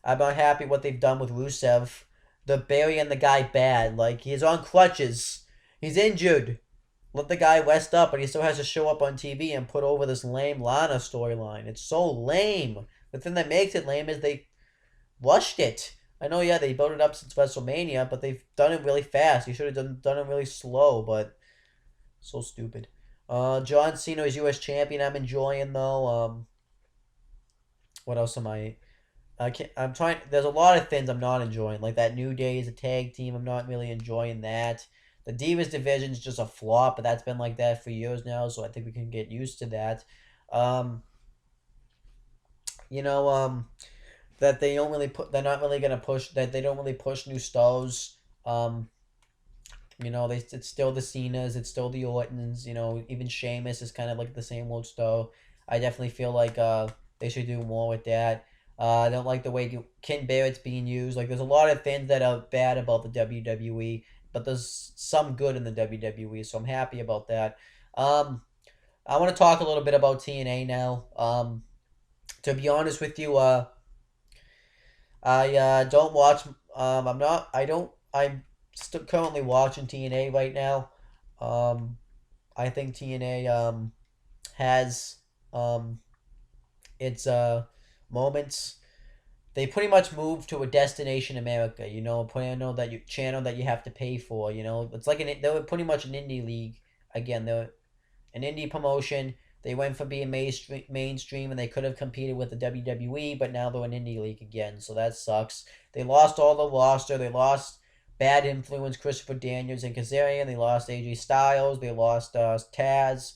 I'm not happy what they've done with Rusev. They're burying the guy bad. Like, he's on crutches. He's injured. Let the guy rest up, but he still has to show up on TV and put over this lame Lana storyline. It's so lame. The thing that makes it lame is they rushed it. I know, yeah, they built it up since WrestleMania, but they've done it really fast. You should have done it really slow, but so stupid. John Cena is U.S. champion. I'm enjoying though. What else am I? I can't, I'm trying. There's a lot of things I'm not enjoying, like that New Day is a tag team. I'm not really enjoying that. The Divas division is just a flop, but that's been like that for years now, so I think we can get used to that. Um, you know, that they don't really put. They're not really gonna push. That they don't really push new stars. It's still the Cenas, it's still the Ortons. Even Sheamus is kind of like the same old style. I definitely feel like they should do more with that. I don't like the way Ken Barrett's being used. Like, there's a lot of things that are bad about the WWE, but there's some good in the WWE, so I'm happy about that. Um, I want to talk a little bit about TNA now. To be honest with you, I don't watch. I'm not. I don't. I'm still currently watching TNA right now. Um, I think TNA has its moments. They pretty much moved to a destination America. Channel that you have to pay for. It's like they were pretty much an indie league again. They're an indie promotion. They went from being mainstream and they could have competed with the WWE, but now they're an indie league again, so that sucks. They lost all the roster. They lost Bad Influence, Christopher Daniels, and Kazarian. They lost AJ Styles. They lost Taz.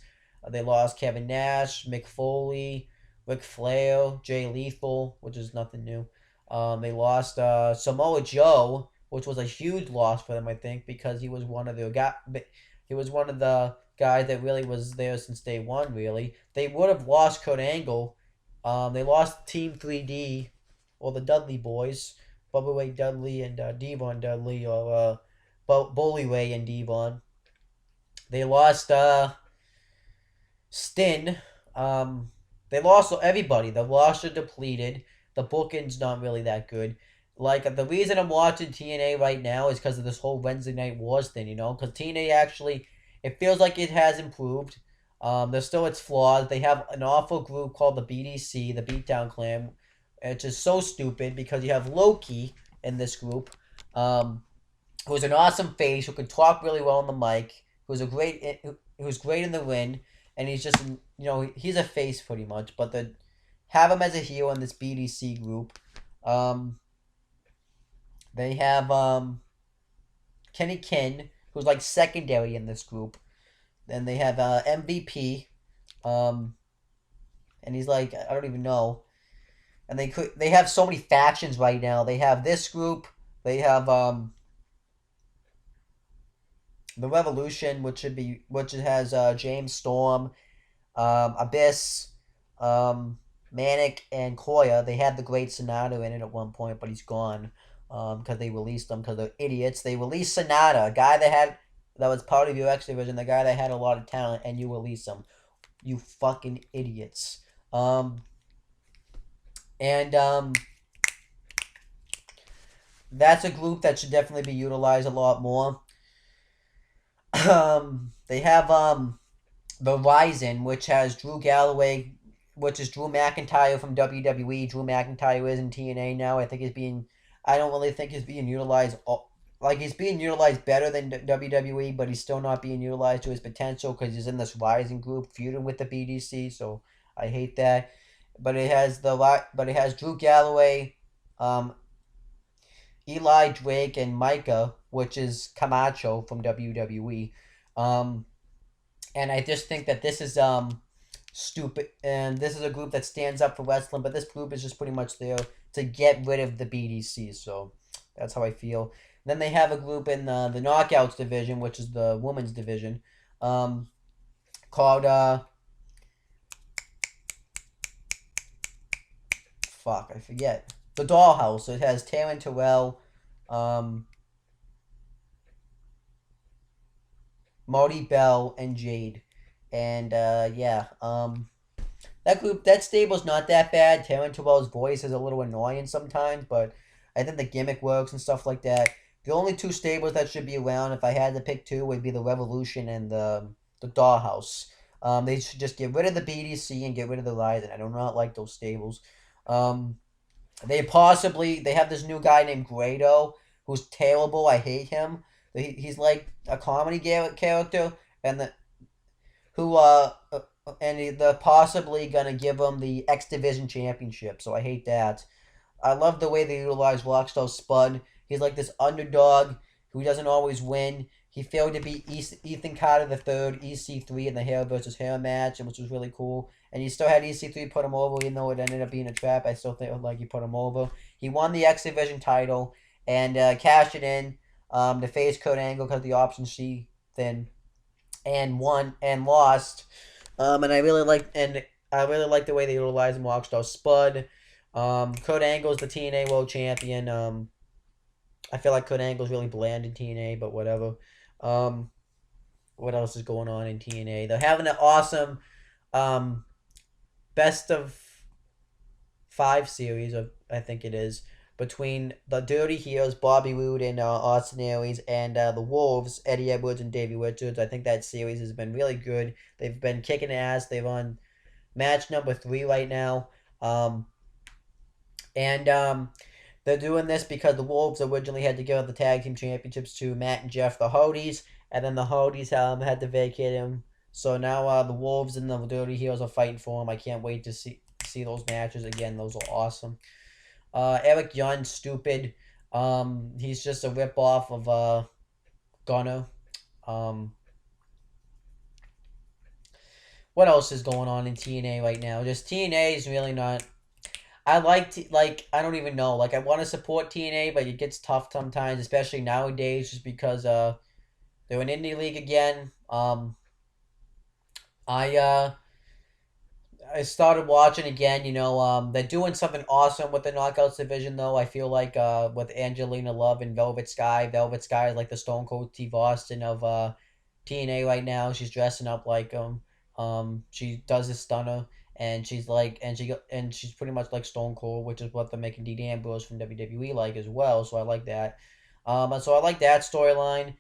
They lost Kevin Nash, Mick Foley, Ric Flair, Jay Lethal, which is nothing new. They lost Samoa Joe, which was a huge loss for them, I think, because he was one of the guy that really was there since day one, really. They would have lost Kurt Angle. They lost Team 3D, or the Dudley Boys, Bubba Ray Dudley and Devon Dudley, or Bully Ray and Devon. They lost Stin. They lost everybody. The roster depleted. The booking's not really that good. Like, the reason I'm watching TNA right now is because of this whole Wednesday Night Wars thing, Because TNA actually, it feels like it has improved. There's still its flaws. They have an awful group called the BDC, the Beatdown Clan, which is so stupid because you have Loki in this group, who's an awesome face, who can talk really well on the mic, who's great in the ring, and he's just, he's a face pretty much, but have him as a heel in this BDC group. They have Kenny Ken, who's like secondary in this group. Then they have MVP, and he's like, I don't even know. and they have so many factions right now. They have this group. They have the Revolution, which has James Storm, Abyss, um, Manic, and Koya. They had the Great Sonata in it at one point, but he's gone because they released him because they're idiots. They released Sonata, a guy that was part of your X division, the guy that had a lot of talent, and you release him. You fucking idiots. And that's a group that should definitely be utilized a lot more. They have the Ryzen, which has Drew Galloway, which is Drew McIntyre from WWE. Drew McIntyre is in TNA now. I don't really think he's being utilized. Like he's being utilized better than WWE, but he's still not being utilized to his potential because he's in this Rising group feuding with the BDC. So I hate that. But it has Drew Galloway, um, Eli Drake, and Micah, which is Camacho from WWE. Um, and I just think that this is stupid, and this is a group that stands up for wrestling, but this group is just pretty much there to get rid of the BDC. So that's how I feel. Then they have a group in the Knockouts division, which is the women's division, um, called fuck, I forget, the Dollhouse. So it has Taryn Terrell, um, Marty Bell, and Jade, and yeah, that stable's not that bad. Taryn Terrell's voice is a little annoying sometimes, but I think the gimmick works and stuff like that. The only two stables that should be around, if I had to pick two, would be the Revolution and the Dollhouse. They should just get rid of the BDC and get rid of the Ryzen. I do not like those stables. Um, they have this new guy named Grado who's terrible. I hate him. He's like a comedy character, and who they're possibly gonna give him the X Division Championship. So I hate that. I love the way they utilize Rockstar Spud. He's like this underdog who doesn't always win. He failed to beat Ethan Carter the third, EC3 in the hair versus hair match, which was really cool. And he still had EC3 put him over, even though it ended up being a trap. I still think like he put him over. He won the X Division title and cashed it in to face Kurt Angle because the option she thin and won and lost. I really like the way they utilize Rockstar Spud. Kurt Angle's the TNA World Champion. I feel like Kurt Angle's really bland in TNA, but whatever. Um, what else is going on in TNA? They're having an awesome um, best of 5 series, I think it is, between the Dirty Heels, Bobby Roode and Austin Aries, and the Wolves, Eddie Edwards and Davey Richards. I think that series has been really good. They've been kicking ass. They're on match number 3 right now. And they're doing this because the Wolves originally had to give up the tag team championships to Matt and Jeff, the Hardys, and then the Hardys had to vacate him. So now the Wolves and the Dirty Heels are fighting for him. I can't wait to see those matches again. Those are awesome. Eric Young, stupid. He's just a ripoff of Gunner. What else is going on in TNA right now? Just TNA is really not. I don't even know. Like I want to support TNA, but it gets tough sometimes, especially nowadays, just because they're an indie league again. I started watching again. They're doing something awesome with the Knockouts division, though. I feel like with Angelina Love and Velvet Sky. Velvet Sky is like the Stone Cold Steve Austin of TNA right now. She's dressing up like him. She does a stunner, and she's pretty much like Stone Cold, which is what they're making Dean Ambrose from WWE like as well. So I like that. So I like that storyline.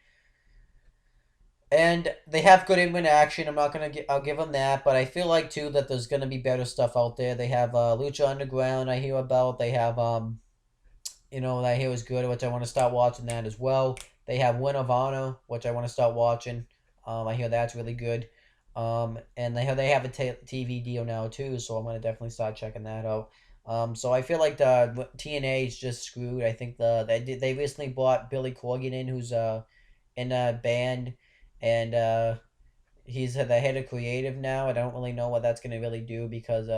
And they have good in-ring action. I'll give them that. But I feel like, too, that there's going to be better stuff out there. They have Lucha Underground I hear about. They have, that I hear is good, which I want to start watching that as well. They have Win of Honor, which I want to start watching. I hear that's really good. And they have a TV deal now, too, so I'm going to definitely start checking that out. So I feel like the TNA is just screwed. I think they recently bought Billy Corgan in, who's in a band, and he's the head of creative now. I don't really know what that's going to really do because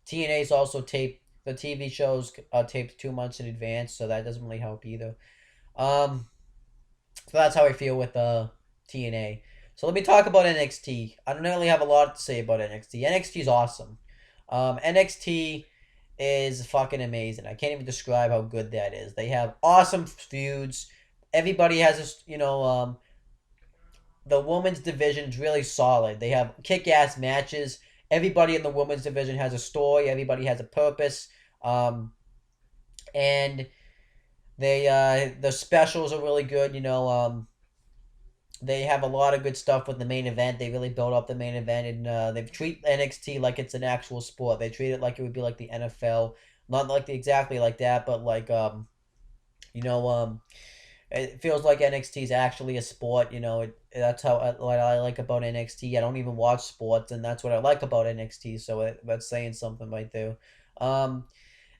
TNA's also taped the TV shows are taped 2 months in advance, so that doesn't really help either. Um, so that's how I feel with TNA. So let me talk about NXT. I don't really have a lot to say about NXT. NXT is awesome. NXT is fucking amazing. I can't even describe how good that is. They have awesome feuds. Everybody has a, the women's division is really solid. They have kick-ass matches. Everybody in the women's division has a story. Everybody has a purpose. And the specials are really good. They have a lot of good stuff with the main event. They really build up the main event, and they treat NXT like it's an actual sport. They treat it like it would be like the NFL, not like exactly like that, but like you know, it feels like NXT is actually a sport. That's what I like about NXT. I don't even watch sports, and that's what I like about NXT. So that's saying something right there. Um,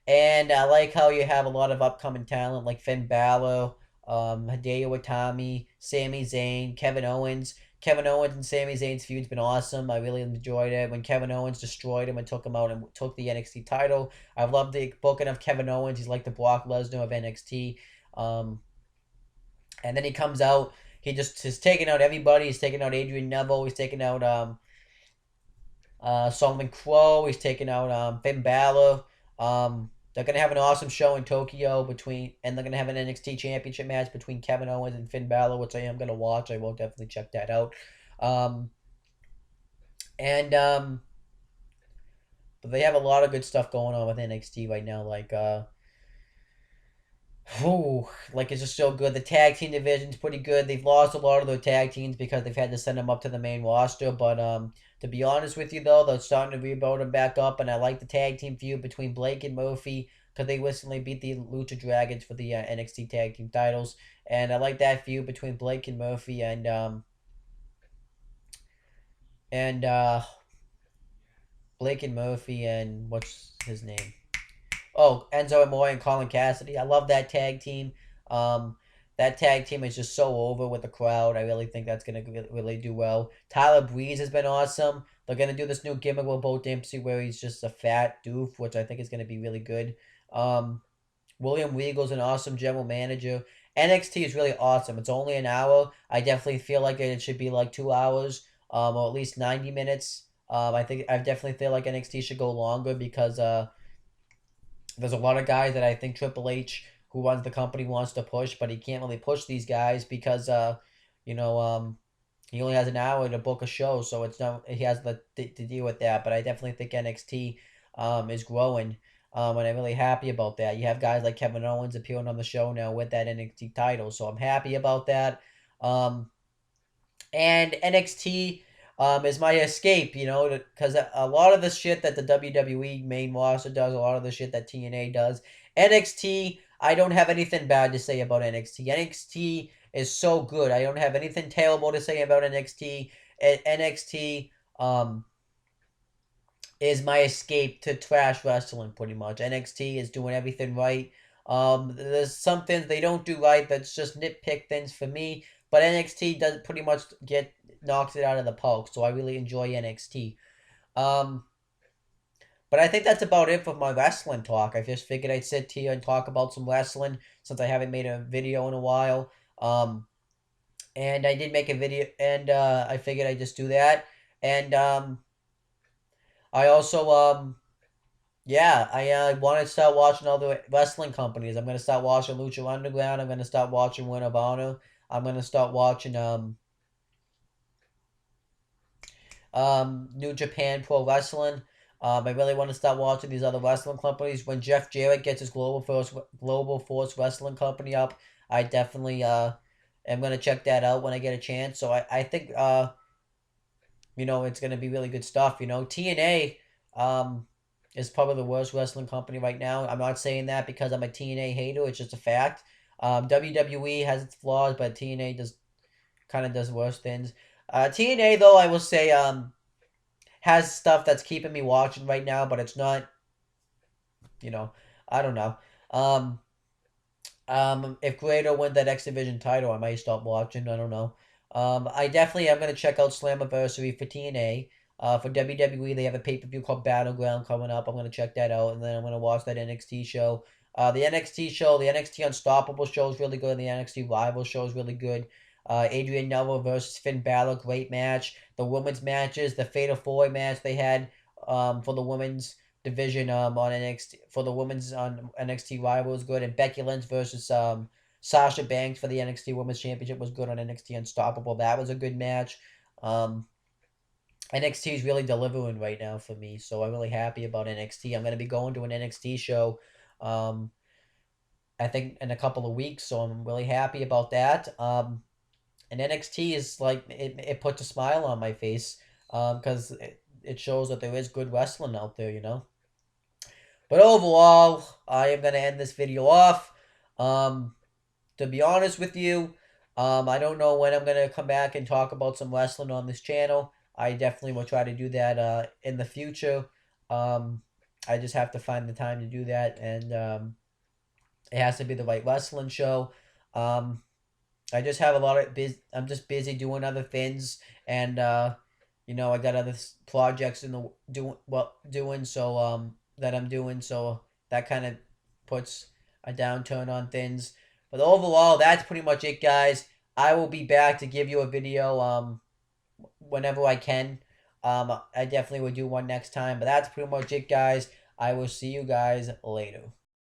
and I like how you have a lot of upcoming talent like Finn Balor, Hideo Itami, Sami Zayn, Kevin Owens. Kevin Owens and Sami Zayn's feud's been awesome. I really enjoyed it. When Kevin Owens destroyed him and took him out and took the NXT title, I've loved the booking of Kevin Owens. He's like the Brock Lesnar of NXT. Um, and then he comes out. He just is taking out everybody. He's taking out Adrian Neville. He's taking out Solomon Crow. He's taking out Finn Balor. They're gonna have an awesome show in Tokyo and they're gonna have an NXT Championship match between Kevin Owens and Finn Balor, which I am gonna watch. I will definitely check that out. Um, and but they have a lot of good stuff going on with NXT right now. Like it's just so good. The tag team division's pretty good. They've lost a lot of their tag teams because they've had to send them up to the main roster. But to be honest with you, though, they're starting to rebuild them back up, and I like the tag team feud between Blake and Murphy because they recently beat the Lucha Dragons for the NXT tag team titles, and I like that feud between Blake and Murphy and Blake and Murphy and what's his name? Oh, Enzo Amore and Colin Cassidy. I love that tag team. Um, that tag team is just so over with the crowd. I really think that's gonna really do well. Tyler Breeze has been awesome. They're gonna do this new gimmick with Bo Dempsey where he's just a fat doof, which I think is gonna be really good. Um, William Regal's an awesome general manager. NXT is really awesome. It's only an hour. I definitely feel like it should be like 2 hours, or at least 90 minutes. I definitely feel like NXT should go longer because there's a lot of guys that I think Triple H, who runs the company, wants to push, but he can't really push these guys because, you know, he only has an hour to book a show, so it's not he has to deal with that. But I definitely think NXT is growing, and I'm really happy about that. You have guys like Kevin Owens appearing on the show now with that NXT title, so I'm happy about that. Um, and NXT is my escape, because a lot of the shit that the WWE main roster does, a lot of the shit that TNA does, NXT, I don't have anything bad to say about NXT. NXT is so good. I don't have anything terrible to say about NXT. NXT is my escape to trash wrestling, pretty much. NXT is doing everything right. There's some things they don't do right that's just nitpick things for me, but NXT does pretty much knocks it out of the park, so I really enjoy NXT. Um, but I think that's about it for my wrestling talk. I just figured I'd sit here and talk about some wrestling since I haven't made a video in a while. And I did make a video, and I figured I'd just do that. And I also yeah, I want to start watching other wrestling companies. I'm gonna start watching Lucha Underground. I'm gonna start watching Ring of Honor. I'm gonna start watching New Japan Pro Wrestling. I really want to start watching these other wrestling companies. When Jeff Jarrett gets his Global Force Wrestling company up, I definitely am gonna check that out when I get a chance. So I think it's gonna be really good stuff. TNA is probably the worst wrestling company right now. I'm not saying that because I'm a TNA hater. It's just a fact. WWE has its flaws, but TNA does worse things. TNA though, I will say has stuff that's keeping me watching right now, but it's not. I don't know. Um, if Grado wins that X Division title, I might stop watching. I don't know. I definitely am gonna check out Slammiversary for TNA. For WWE, they have a pay-per-view called Battleground coming up. I'm going to check that out, and then I'm going to watch that NXT show. The NXT show, the NXT Unstoppable show is really good. The NXT Rival show is really good. Adrian Neville versus Finn Balor, great match. The women's matches, the Fatal 4 match they had for the women's division on NXT, for the women's on NXT Rival was good. And Becky Lynch versus Sasha Banks for the NXT Women's Championship was good on NXT Unstoppable. That was a good match. NXT is really delivering right now for me, so I'm really happy about NXT. I'm going to be going to an NXT show, I think, in a couple of weeks, so I'm really happy about that. And NXT is like, it puts a smile on my face because it shows that there is good wrestling out there, you know? But overall, I am going to end this video off. To be honest with you, I don't know when I'm going to come back and talk about some wrestling on this channel. I definitely will try to do that in the future. I just have to find the time to do that, and it has to be the right wrestling show. I just have a lot of I'm just busy doing other things, and you know, I got other projects in the doing so that I'm doing, so that kind of puts a downturn on things. But overall, that's pretty much it, guys. I will be back to give you a video whenever I can. I definitely will do one next time, but that's pretty much it, guys. I will see you guys later.